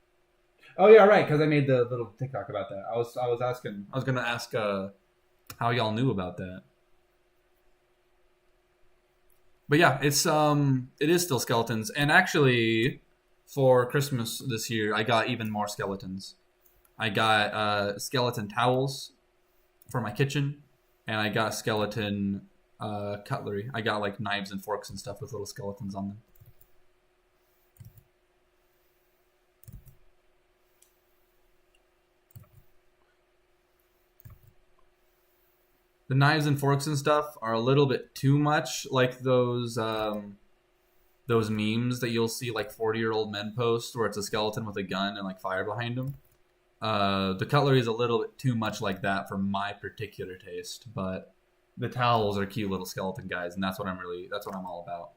Oh yeah, right. Because I made the little TikTok about that. I was asking. I was gonna ask how y'all knew about that. But yeah, it is still skeletons. And actually, for Christmas this year, I got even more skeletons. I got skeleton towels for my kitchen, and I got skeleton cutlery. I got like knives and forks and stuff with little skeletons on them. The knives and forks and stuff are a little bit too much like those memes that you'll see like 40-year-old men post where it's a skeleton with a gun and like fire behind him. The cutlery is a little bit too much like that for my particular taste, but the towels are cute little skeleton guys, and that's what I'm all about.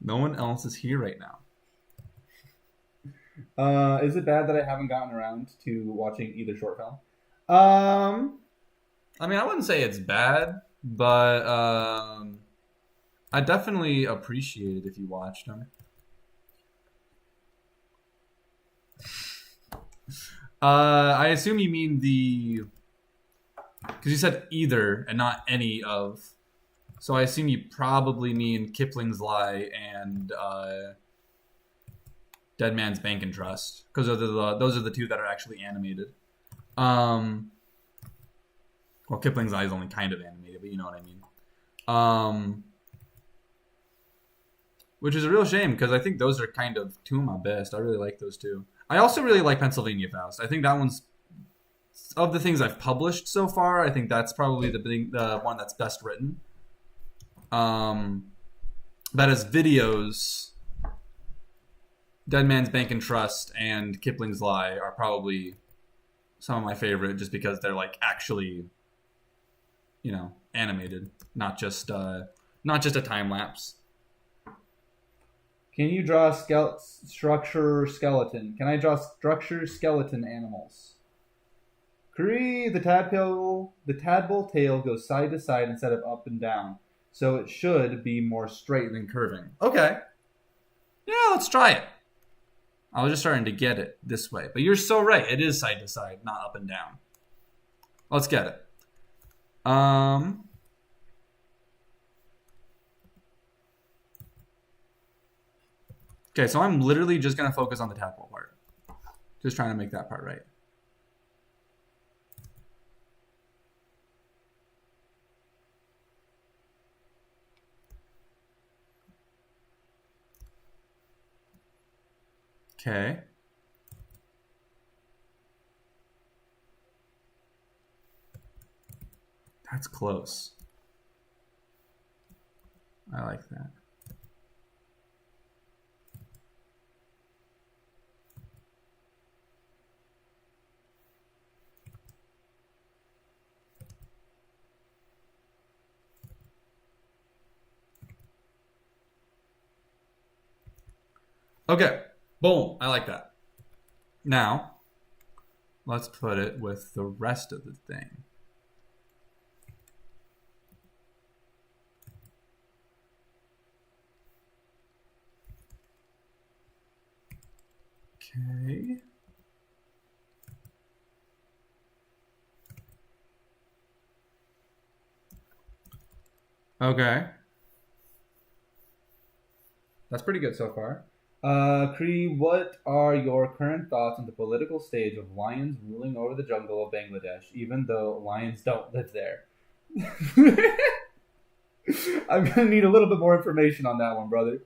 No one else is here right now. Is it bad that I haven't gotten around to watching either short film? I mean, I wouldn't say it's bad, but I definitely appreciate it if you watched them. I assume you mean because you said either and not any of. So I assume you probably mean Kipling's Lie and Dead Man's Bank and Trust, because those are the two that are actually animated. Well, Kipling's Lie is only kind of animated, but you know what I mean. Which is a real shame, because I think those are kind of two of my best. I really like those two. I also really like Pennsylvania Faust. I think that one's, of the things I've published so far, I think that's probably the one that's best written. That as videos, Dead Man's Bank and Trust and Kipling's Lie are probably some of my favorite, just because they're like actually, animated, not just a time lapse. Can you draw structure skeleton? Can I draw structure skeleton animals? Cree, the tadpole tail goes side to side instead of up and down, so it should be more straight than curving. Okay. Yeah, let's try it. I was just starting to get it this way, but you're so right. It is side to side, not up and down. Let's get it. Okay, so I'm literally just going to focus on the tadpole part. Just trying to make that part right. Okay. That's close. I like that. Okay. Boom. I like that. Now, let's put it with the rest of the thing. Okay. Okay. That's pretty good so far. Cree, what are your current thoughts on the political stage of lions ruling over the jungle of Bangladesh, even though lions don't live there? I'm going to need a little bit more information on that one, brother.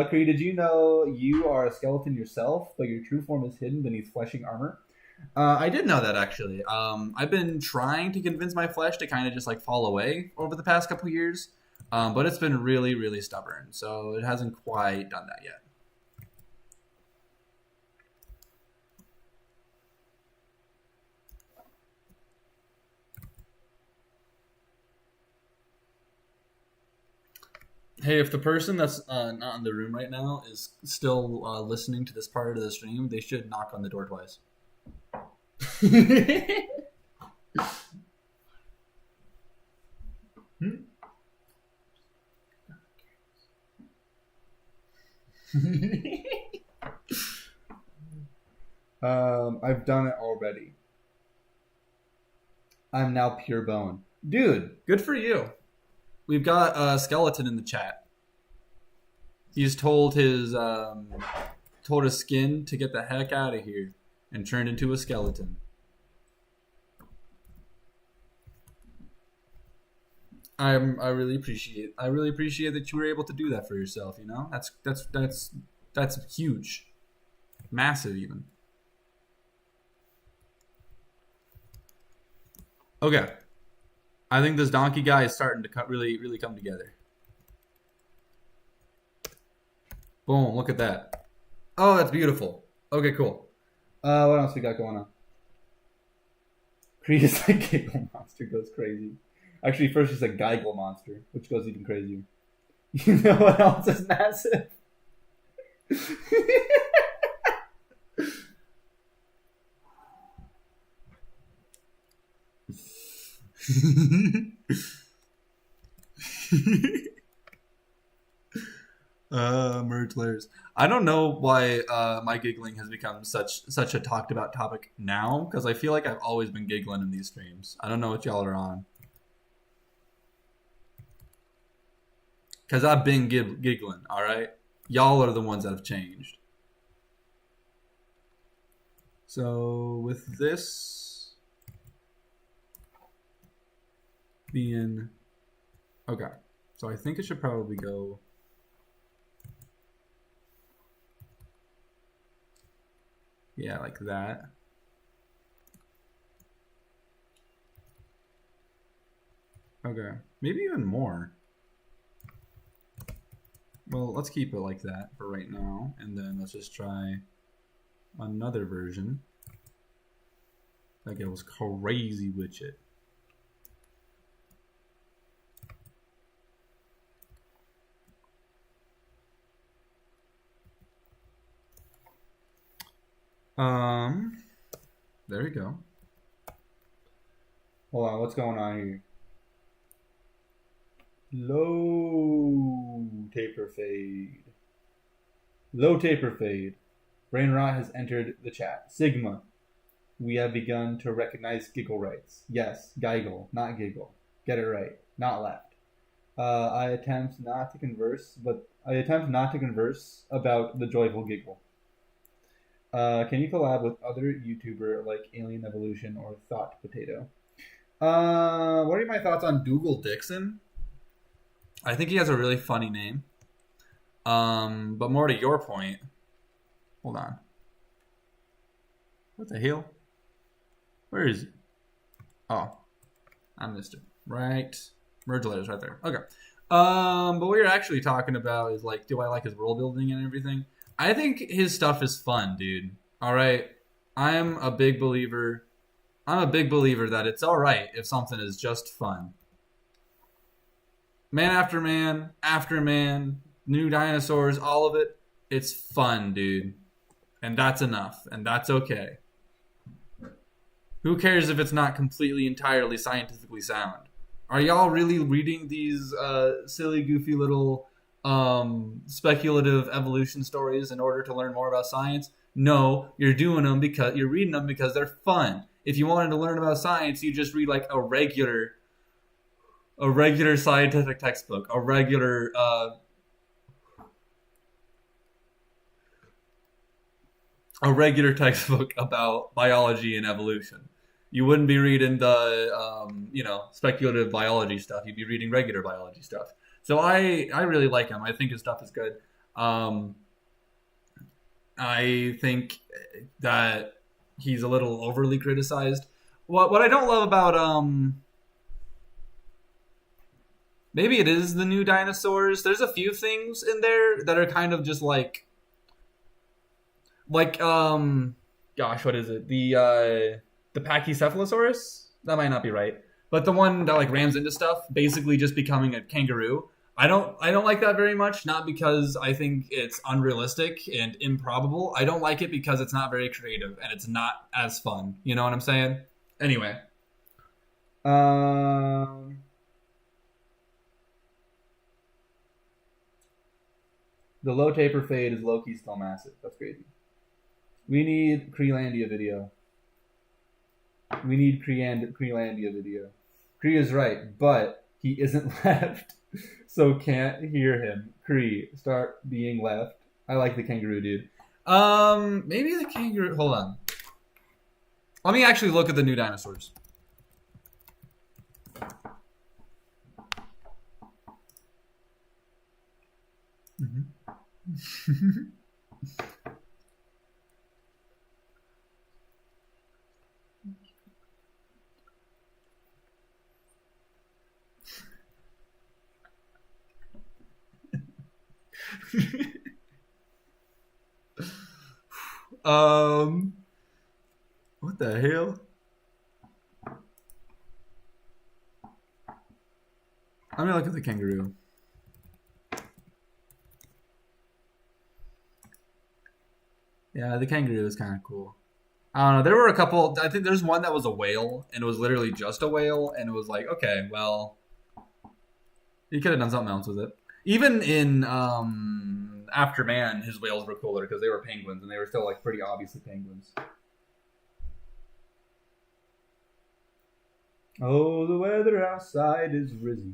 Cree, did you know you are a skeleton yourself, but your true form is hidden beneath fleshing armor? I did know that, actually. I've been trying to convince my flesh to kind of just like fall away over the past couple years, but it's been really, really stubborn, so it hasn't quite done that yet. Hey, if the person that's not in the room right now is still listening to this part of the stream, they should knock on the door twice. I've done it already. I'm now pure bone. Dude, good for you. We've got a skeleton in the chat. He's told his skin to get the heck out of here and turned into a skeleton. I really appreciate that you were able to do that for yourself, you know? That's huge. Massive even. Okay. I think this donkey guy is starting to really, really come together. Boom, look at that. Oh, that's beautiful. Okay, cool. What else we got going on? Creed is like Giggle Monster goes crazy. Actually, first it's a Giggle Monster, which goes even crazier. You know what else is massive? Merge layers. I don't know why my giggling has become such a talked about topic now, because I feel like I've always been giggling in these streams. I don't know what y'all are on. Because I've been giggling, alright? Y'all are the ones that have changed. So, with this being... Okay. So I think it should probably go... Yeah, like that. Okay. Maybe even more. Well, let's keep it like that for right now. And then let's just try another version that goes crazy with it. There we go. Hold on, what's going on here? Low taper fade. Low taper fade. Brain Rot has entered the chat. Sigma. We have begun to recognize giggle rights. Yes, giggle, not giggle. Get it right, not left. I attempt not to converse about the joyful giggle. Can you collab with other YouTuber like Alien Evolution or Thought Potato? What are my thoughts on Dougal Dixon? I think he has a really funny name. But more to your point. Hold on. What the hell? Where is he? Oh, I missed it. Right. Merge letters right there. Okay. But what you're actually talking about is like, do I like his world building and everything? I think his stuff is fun, dude. All right. I'm a big believer that it's all right if something is just fun. Man after man, new dinosaurs, all of it. It's fun, dude. And that's enough. And that's okay. Who cares if it's not completely, entirely scientifically sound? Are y'all really reading these silly, goofy little speculative evolution stories in order to learn more about science? No, you're doing them because you're reading them because they're fun. If you wanted to learn about science, you just read like a regular scientific textbook, a regular textbook about biology and evolution. You wouldn't be reading the speculative biology stuff. You'd be reading regular biology stuff. So I really like him. I think his stuff is good. I think that he's a little overly criticized. What I don't love about maybe it is the new dinosaurs. There's a few things in there that are kind of just like gosh, what is it? The Pachycephalosaurus? That might not be right. But the one that like rams into stuff, basically just becoming a kangaroo. I don't like that very much, not because I think it's unrealistic and improbable. I don't like it because it's not very creative and it's not as fun. You know what I'm saying? Anyway. The low taper fade is low-key still massive. That's crazy. We need Creelandia video. We need Creelandia video. Cree is right, but he isn't left, so can't hear him. Cree, start being left. I like the kangaroo, dude. Maybe the kangaroo. Hold on. Let me actually look at the new dinosaurs. What the hell? I'm gonna look at the kangaroo. Yeah, the kangaroo is kind of cool. I don't know. There were a couple. I think there's one that was a whale, and it was literally just a whale, and it was like, okay, well, you could have done something else with it. Even in After Man, his whales were cooler because they were penguins, and they were still like pretty obviously penguins. Oh, the weather outside is rizzy,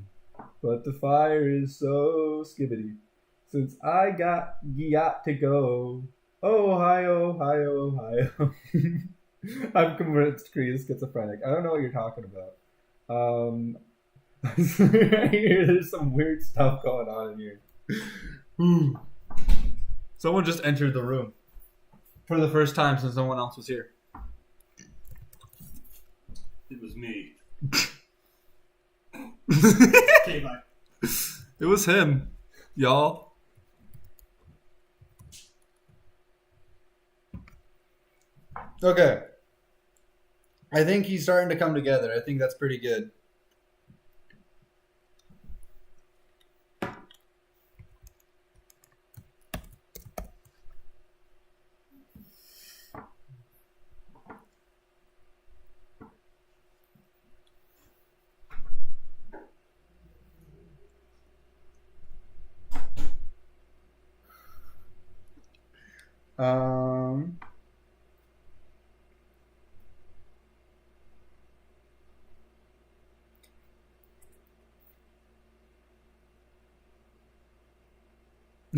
but the fire is so skibbity. Since I got to go. Ohio, Ohio, Ohio. I'm convinced Cree is schizophrenic. I don't know what you're talking about. There's some weird stuff going on in here. Someone just entered the room for the first time since no one else was here. It was me. Okay, bye. It was him, y'all. Okay. I think he's starting to come together. I think that's pretty good.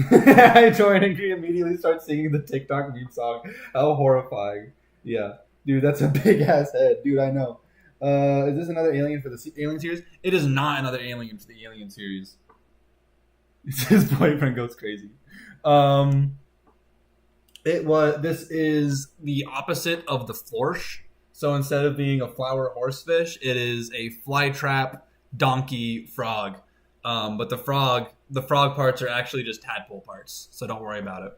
I join and he immediately starts singing the TikTok meme song. How horrifying. Yeah. Dude, that's a big ass head. Dude, I know. Is this another alien for the Alien series? It is not another alien for the Alien series. His boyfriend goes crazy. This is the opposite of the Florsh. So instead of being a flower horsefish, it is a flytrap donkey frog. But the frog parts are actually just tadpole parts, so don't worry about it.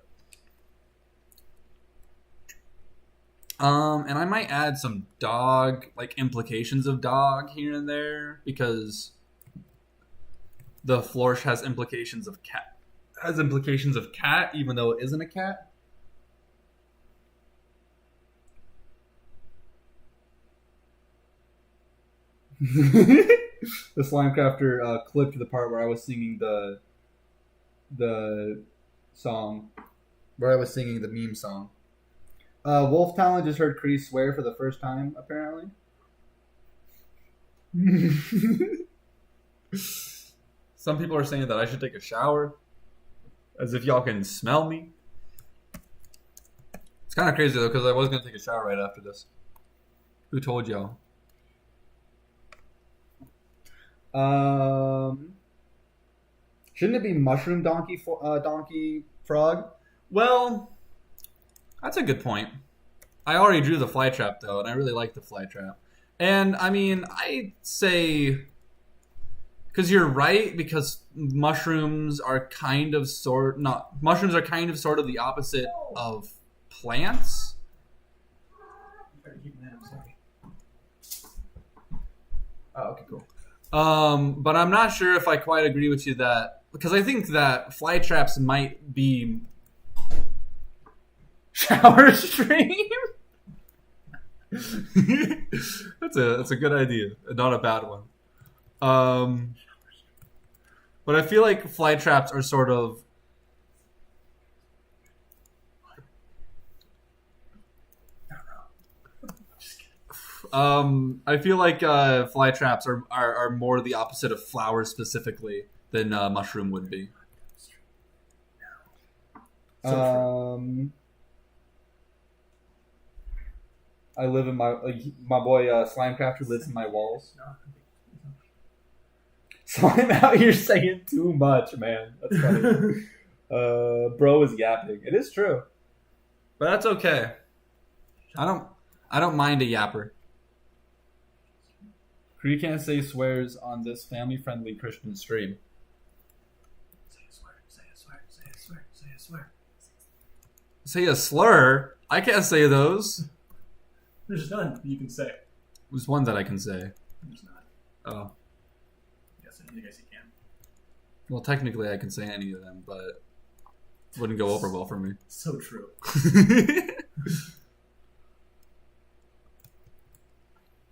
And I might add some dog, like implications of dog here and there, because the Florsh has implications of cat. Even though it isn't a cat. The Slimecrafter clipped the part where I was singing the the song where I was singing the meme song. Wolf Talon just heard Kree swear for the first time, apparently. Some people are saying that I should take a shower, as if y'all can smell me. It's kind of crazy though, because I was gonna take a shower right after this. Who told y'all? Shouldn't it be mushroom donkey frog? Well, that's a good point. I already drew the fly trap though, and I really like the fly trap. And I mean, I'd say, because you're right, because mushrooms are kind of sort of the opposite of plants. Oh, okay, cool. But I'm not sure if I quite agree with you that, because I think that fly traps might be shower stream. That's a good idea, not a bad one. But I feel like fly traps are sort of I feel like fly traps are more the opposite of flowers specifically than mushroom would be. I live in my boy Slimecrafter lives in my walls. Slime out here saying too much, man. That's funny. Bro is yapping. It is true, but that's okay. I don't mind a yapper. Kree can't say swears on this family-friendly Christian stream. Say a swear. Say a swear. Say a swear. Say a swear. Say a slur? I can't say those. There's none you can say. There's one that I can say. There's not. Oh. Yes, I guess you can. Well, technically I can say any of them, but it wouldn't go over well for me. So true.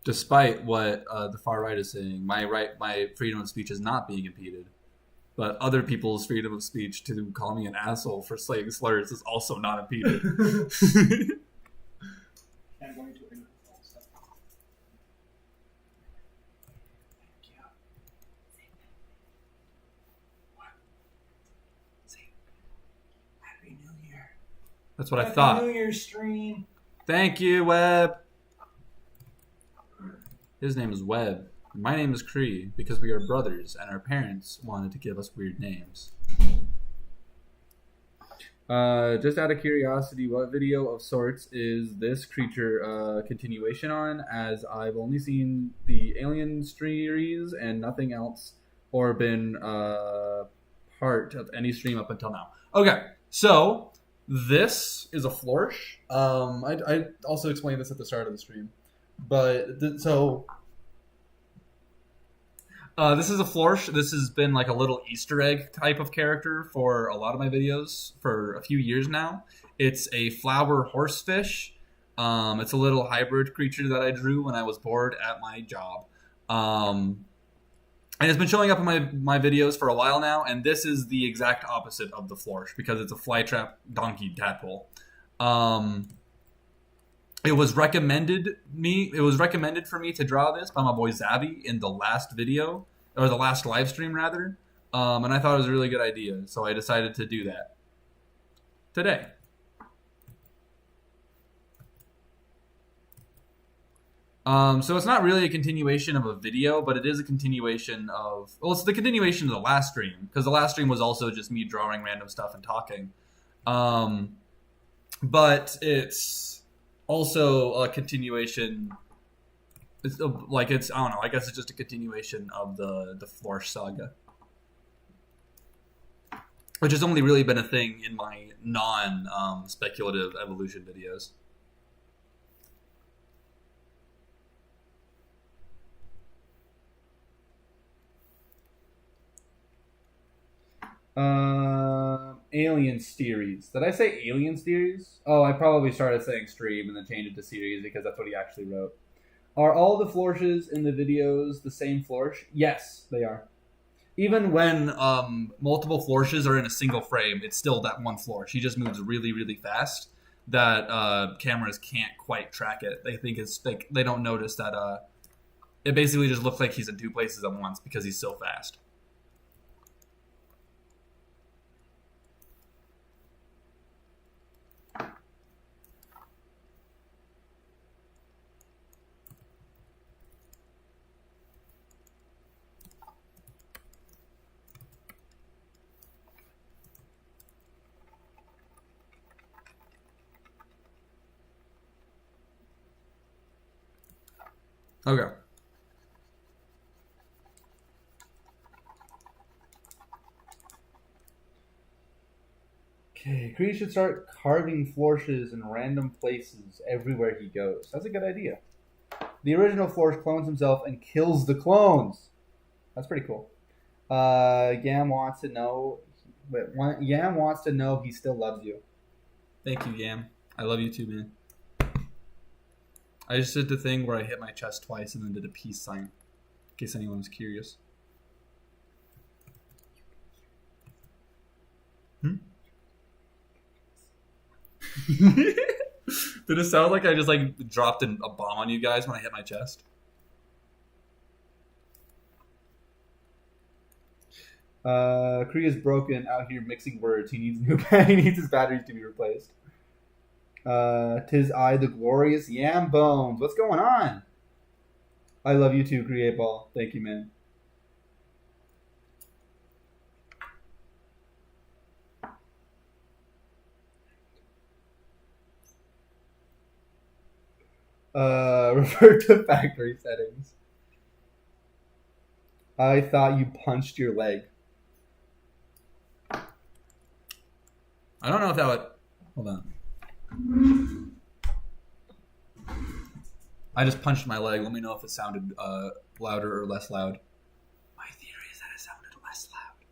Despite what the far right is saying, my freedom of speech is not being impeded. But other people's freedom of speech to call me an asshole for saying slurs is also not impeded. I'm going to remove all stuff. Thank you. What? Say, Happy New Year. That's what I thought. Happy New Year stream. Thank you, Webb. His name is Webb. My name is Kree because we are brothers and our parents wanted to give us weird names. Just out of curiosity, what video of sorts is this creature continuation on? As I've only seen the Alien series and nothing else, or been part of any stream up until now. Okay, so this is a flourish. I also explained this at the start of the stream. But this is a flourish. This has been like a little Easter egg type of character for a lot of my videos for a few years now. It's a flower horsefish. It's a little hybrid creature that I drew when I was bored at my job. And it's been showing up in my videos for a while now, and this is the exact opposite of the flourish because it's a flytrap donkey tadpole. It was recommended for me to draw this by my boy Zabby in the last video, or the last live stream rather, and I thought it was a really good idea, so I decided to do that today. So it's not really a continuation of a video, but it is a continuation of, well, it's the continuation of the last stream, because the last stream was also just me drawing random stuff and talking, but it's also a continuation. I don't know. I guess it's just a continuation of the Flourish saga, which has only really been a thing in my non-speculative evolution videos. Alien series. Did I say alien series? Oh, I probably started saying stream and then changed it to series because that's what he actually wrote. Are all the flourishes in the videos the same flourish? Yes, they are. even when multiple flourishes are in a single frame, it's still that one flourish. He just moves really, really fast that cameras can't quite track it. They think it's like they don't notice that it basically just looks like he's in two places at once because he's so fast. Okay. Okay, Kree should start carving flourishes in random places everywhere he goes. That's a good idea. The original flourish clones himself and kills the clones. That's pretty cool. Yam wants to know. Yam wants to know he still loves you. Thank you, Yam. I love you too, man. I just did the thing where I hit my chest twice and then did a peace sign, in case anyone was curious. Did it sound like I just like dropped a bomb on you guys when I hit my chest? Kree is broken out here mixing words. He needs he needs his batteries to be replaced. Tis I, the glorious Yam Bones. What's going on? I love you too, Create Ball. Thank you, man. Refer to factory settings. I thought you punched your leg. I don't know if that would... Hold on. I just punched my leg. Let me know if it sounded louder or less loud. My theory is that it sounded less loud.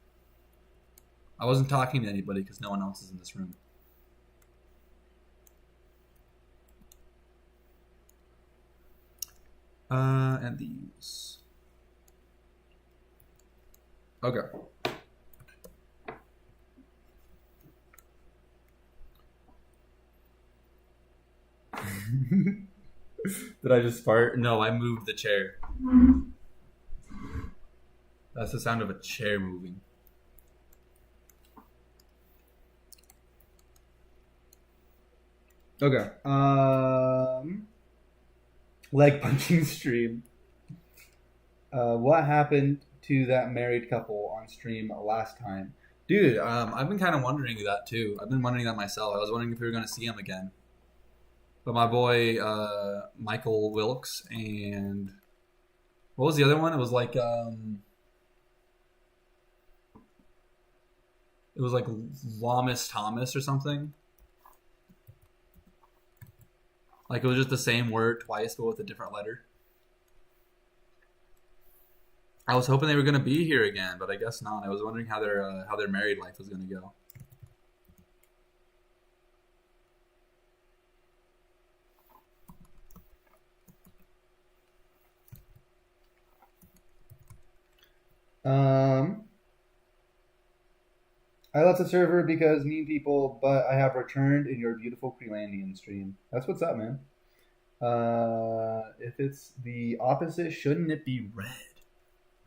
I wasn't talking to anybody because no one else is in this room. And these. Okay. Did I just fart? No, I moved the chair. That's the sound of a chair moving. Okay. Leg punching stream. What happened to that married couple on stream last time? Dude, I've been kind of wondering that too. I've been wondering that myself. I was wondering if we were going to see him again. But my boy Michael Wilkes and what was the other one? It was like Lamas Thomas or something. Like it was just the same word twice, but with a different letter. I was hoping they were going to be here again, but I guess not. I was wondering how their married life was going to go. I left the server because mean people, but I have returned in your beautiful Creelandian stream. That's what's up, man. If it's the opposite, shouldn't it be red?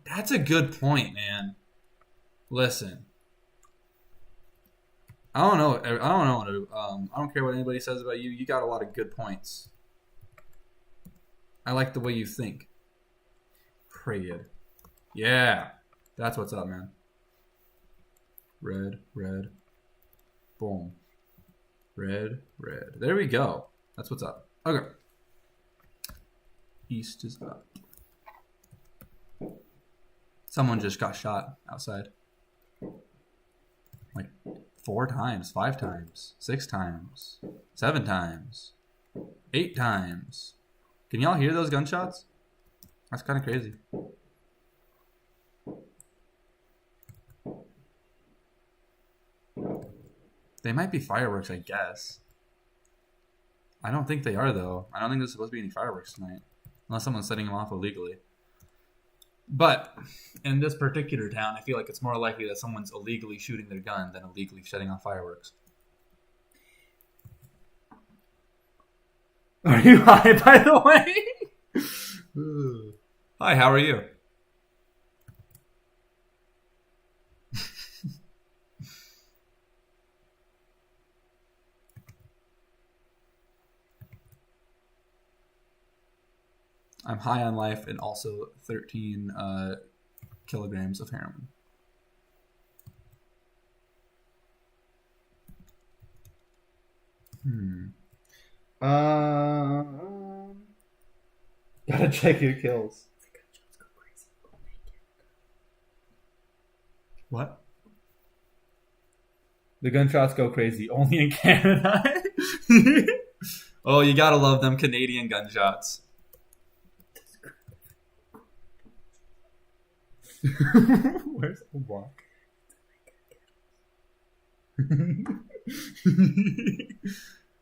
That's a good point, man. Listen, I don't know. I don't care what anybody says about you. You got a lot of good points. I like the way you think. Period. Yeah, that's what's up, man. Red, red, boom. Red, red. There we go. That's what's up. Okay. East is up. Someone just got shot outside. Like 4 times, 5 times, 6 times, 7 times, 8 times. Can y'all hear those gunshots? That's kind of crazy. They might be fireworks, I guess. I don't think they are, though. I don't think there's supposed to be any fireworks tonight. Unless someone's setting them off illegally. But in this particular town, I feel like it's more likely that someone's illegally shooting their gun than illegally setting off fireworks. Are you high, by the way? Hi, how are you? I'm high on life and also 13 kilograms of heroin. Gotta check your kills. What? The gunshots go crazy only in Canada. Oh, you gotta love them Canadian gunshots. Where's the block?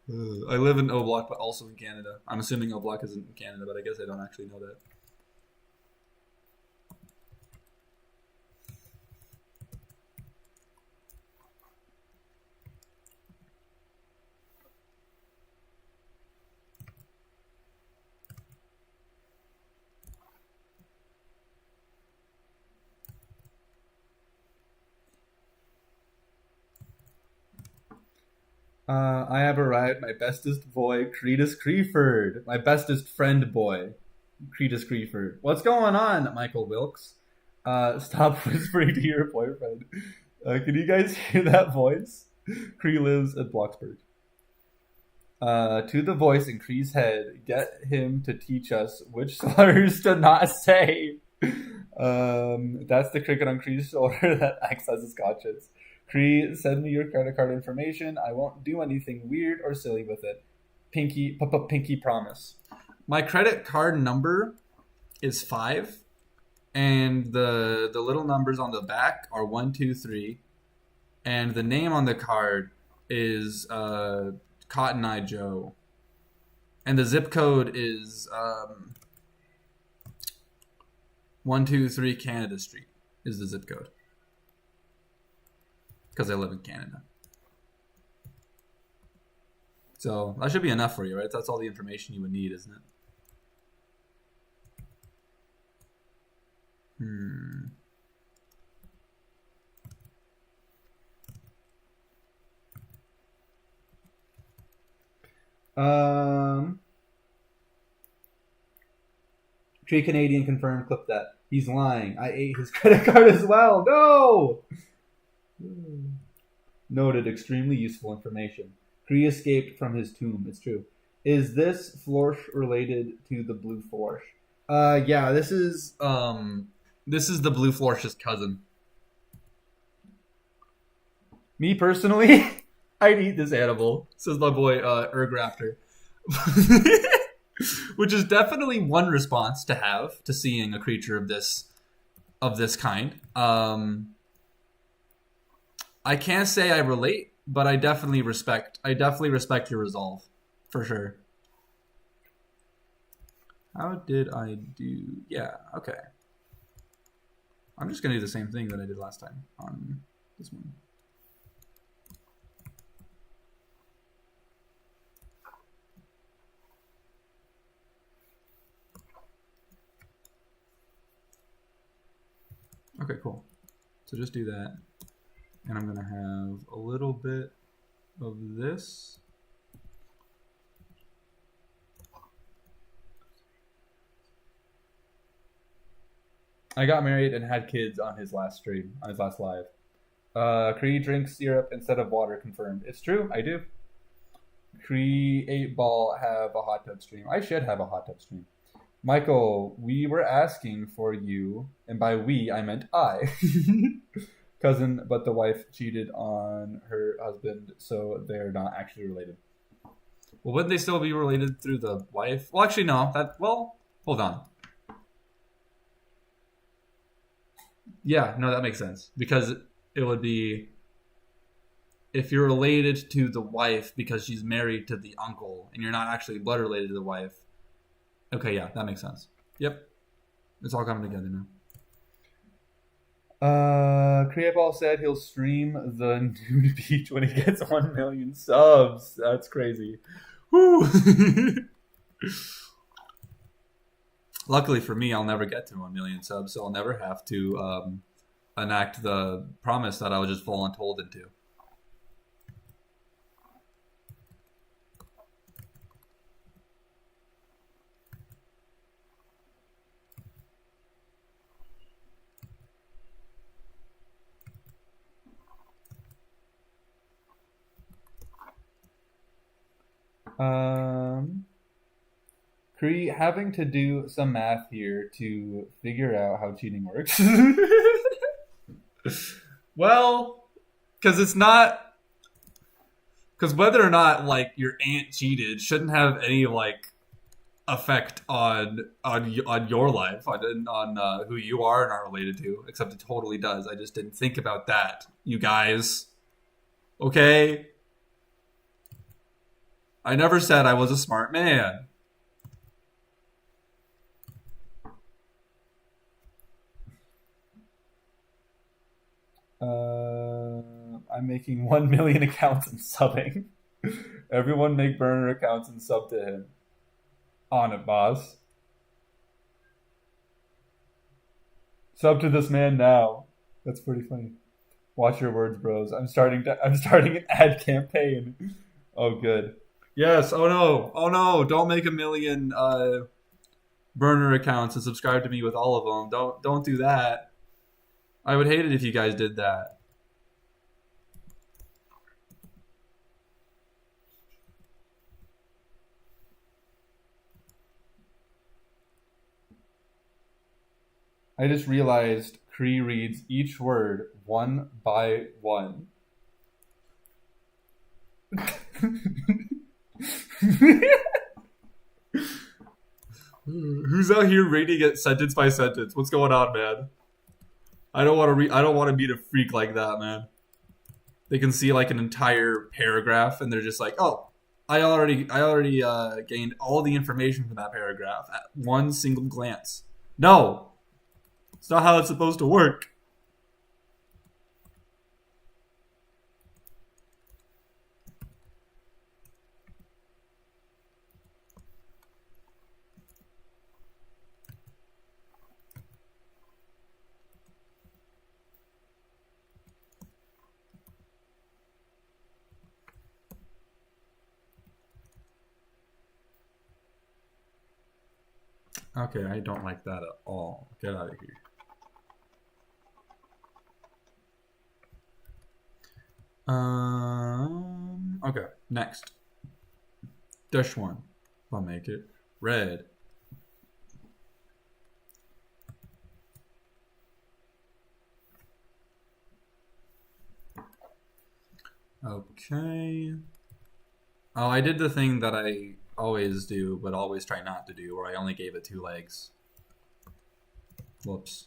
I live in O Block, but also in Canada. I'm assuming O Block isn't in Canada, but I guess I don't actually know that. I have arrived, my bestest boy, Cretus Creeford. My bestest friend boy, Cretus Creeford. What's going on, Michael Wilkes? Stop whispering to your boyfriend. Can you guys hear that voice? Cree lives at Bloxburg. To the voice in Cree's head, get him to teach us which slurs to not say. That's the cricket on Cree's shoulder that acts as a scotches. Cree, send me your credit card information. I won't do anything weird or silly with it. Pinky promise. My credit card number is 5, and the little numbers on the back are 1, 2, 3, and the name on the card is Cotton Eye Joe, and the zip code is 123 Canada Street is the zip code. Because I live in Canada. So that should be enough for you, right? That's all the information you would need, isn't it? Tree Canadian confirmed, clip that. He's lying. I ate his credit card as well. No! Noted, extremely useful information. Cree escaped from his tomb. It's true. Is this flourish related to the blue flourish? Yeah, this is the blue flourish's cousin. Me personally, I'd eat this animal, says my boy Ergrafter. Which is definitely one response to have to seeing a creature of this kind. I can't say I relate, but I definitely respect your resolve, for sure. How did I do? Yeah, okay. I'm just gonna do the same thing that I did last time on this one. Okay, cool. So just do that. And I'm going to have a little bit of this. I got married and had kids on his last stream, on his last live. Cree drinks syrup instead of water, confirmed. It's true, I do. Cree 8-ball have a hot tub stream. I should have a hot tub stream. Michael, we were asking for you, and by we, I meant I. Cousin, but the wife cheated on her husband, so they're not actually related. Well, wouldn't they still be related through the wife? Well, actually, no. Hold on. Yeah, no, that makes sense. Because it would be if you're related to the wife because she's married to the uncle, and you're not actually blood related to the wife. Okay, yeah, that makes sense. Yep. It's all coming together now. Creepball said he'll stream the nude beach when he gets 1 million subs. That's crazy. Woo. Luckily for me, I'll never get to 1 million subs, so I'll never have to enact the promise that I was just voluntold into. Having to do some math here to figure out how cheating works. Well, because whether or not like your aunt cheated shouldn't have any like effect on your life, on who you are and are related to, except it totally does. I just didn't think about that, you guys. Okay? I never said I was a smart man. I'm making 1 million accounts and subbing. Everyone make burner accounts and sub to him. On it, boss. Sub to this man now. That's pretty funny. Watch your words, bros. I'm starting an ad campaign. Oh, good. Yes. Oh no. Don't make 1 million burner accounts and subscribe to me with all of them. Don't do that. I would hate it if you guys did that. I just realized Cree reads each word one by one. Who's out here rating it sentence by sentence? What's going on, man? I don't want to meet a freak like that, man. They can see like an entire paragraph and they're just like, "Oh, I already gained all the information from that paragraph at one single glance." No. It's not how it's supposed to work. Okay, I don't like that at all. Get out of here. Okay, next. Dash one. I'll make it red. Okay. Oh, I did the thing that I always do, but always try not to do, where I only gave it 2 legs. Whoops.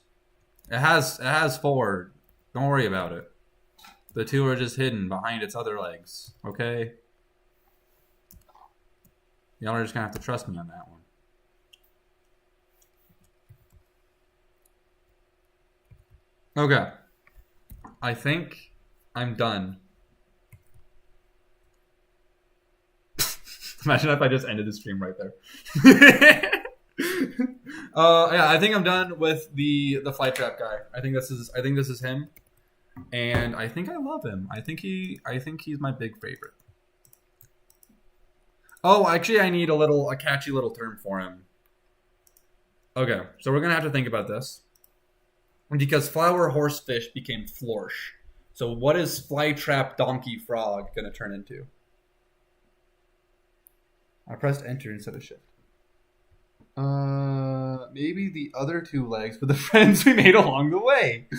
It has 4. Don't worry about it. The 2 are just hidden behind its other legs. Okay? Y'all are just gonna have to trust me on that one. Okay. I think I'm done. Imagine if I just ended the stream right there. Yeah, I think I'm done with the fly trap guy. I think this is him, and I think I love him. I think he's my big favorite. Oh, actually, I need a catchy little term for him. Okay, so we're gonna have to think about this because flower horsefish became florsh. So what is fly trap donkey frog gonna turn into? I pressed enter instead of shift. Maybe the other 2 legs for the friends we made along the way.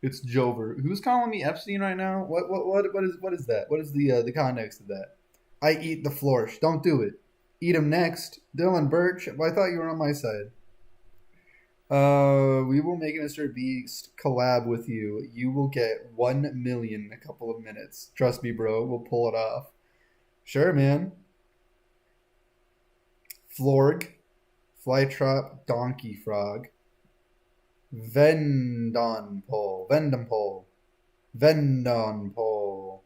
It's Jover. Who's calling me Epstein right now? What is that? What is the context of that? I eat the florsh. Don't do it. Eat him next. Dylan Birch. I thought you were on my side. We will make a Mr. Beast collab with you. You will get 1 million in a couple of minutes. Trust me, bro. We'll pull it off. Sure, man. Florg, Flytrap, Donkey Frog, Vendonpole, Vendonpole, Vendonpole.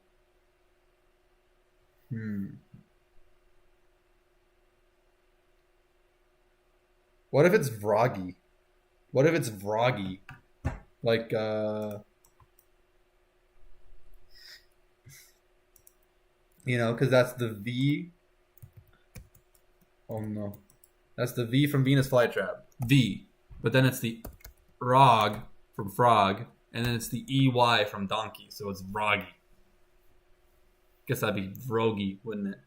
What if it's Vroggy? What if it's Vroggy? Like, you know, because that's the V. Oh no. That's the V from Venus Flytrap. V. But then it's the Rog from Frog. And then it's the EY from Donkey. So it's Vroggy. Guess that'd be Vrogy, wouldn't it?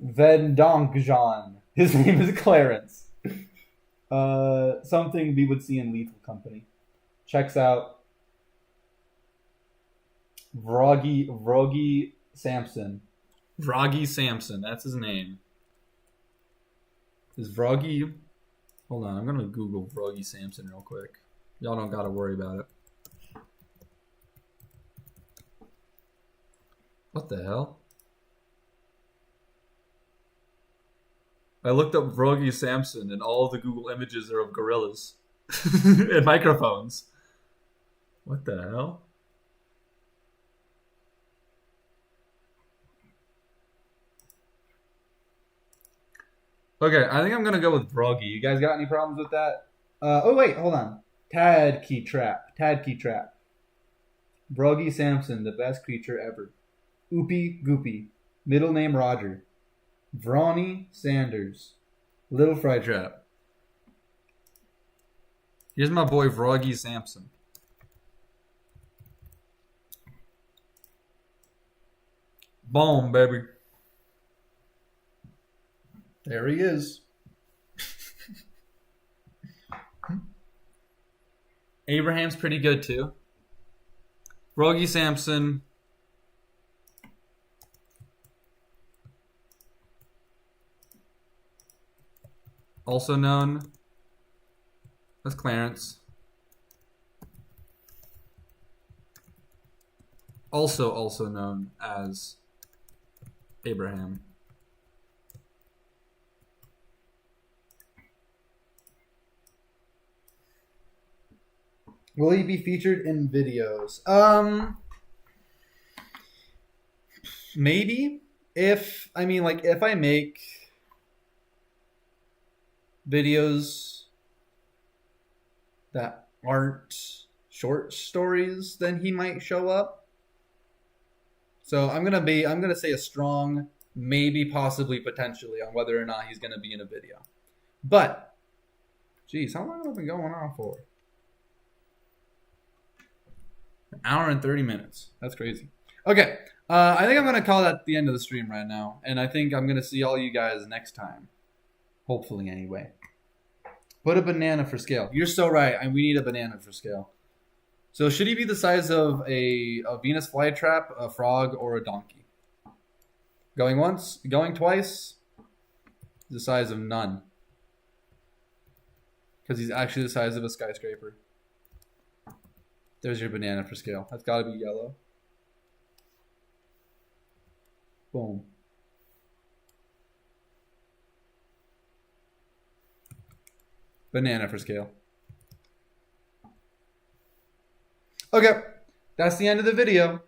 Vendonkjan. His name is Clarence. Something we would see in Lethal Company. Checks out Vrogy Sampson. Vrogy Sampson, that's his name. Is Vrogy... Hold on, I'm going to Google Vrogy Sampson real quick. Y'all don't got to worry about it. What the hell? I looked up Vrogy Sampson and all of the Google images are of gorillas and microphones. What the hell? Okay, I think I'm gonna go with Vrogy. You guys got any problems with that? Oh wait, hold on. Tadkey Trap. Vrogy Sampson, the best creature ever. Oopie Goopy. Middle name Roger. Vronny Sanders. Little Fry Trap. Here's my boy Vrogy Sampson. Boom, baby. There he is. Abraham's pretty good too. Vrogy Sampson. Also known as Clarence. Also known as Abraham. Will he be featured in videos? Maybe. If I make videos that aren't short stories, then he might show up. So I'm gonna say a strong maybe, possibly, potentially on whether or not he's gonna be in a video. But geez, how long have I been going on for? An hour and 30 minutes. That's crazy. Okay. I think I'm going to call that the end of the stream right now. And I think I'm going to see all you guys next time. Hopefully, anyway. Put a banana for scale. You're so right. We need a banana for scale. So should he be the size of a Venus flytrap, a frog, or a donkey? Going once? Going twice? The size of none. Because he's actually the size of a skyscraper. There's your banana for scale. That's got to be yellow. Boom. Banana for scale. Okay. That's the end of the video.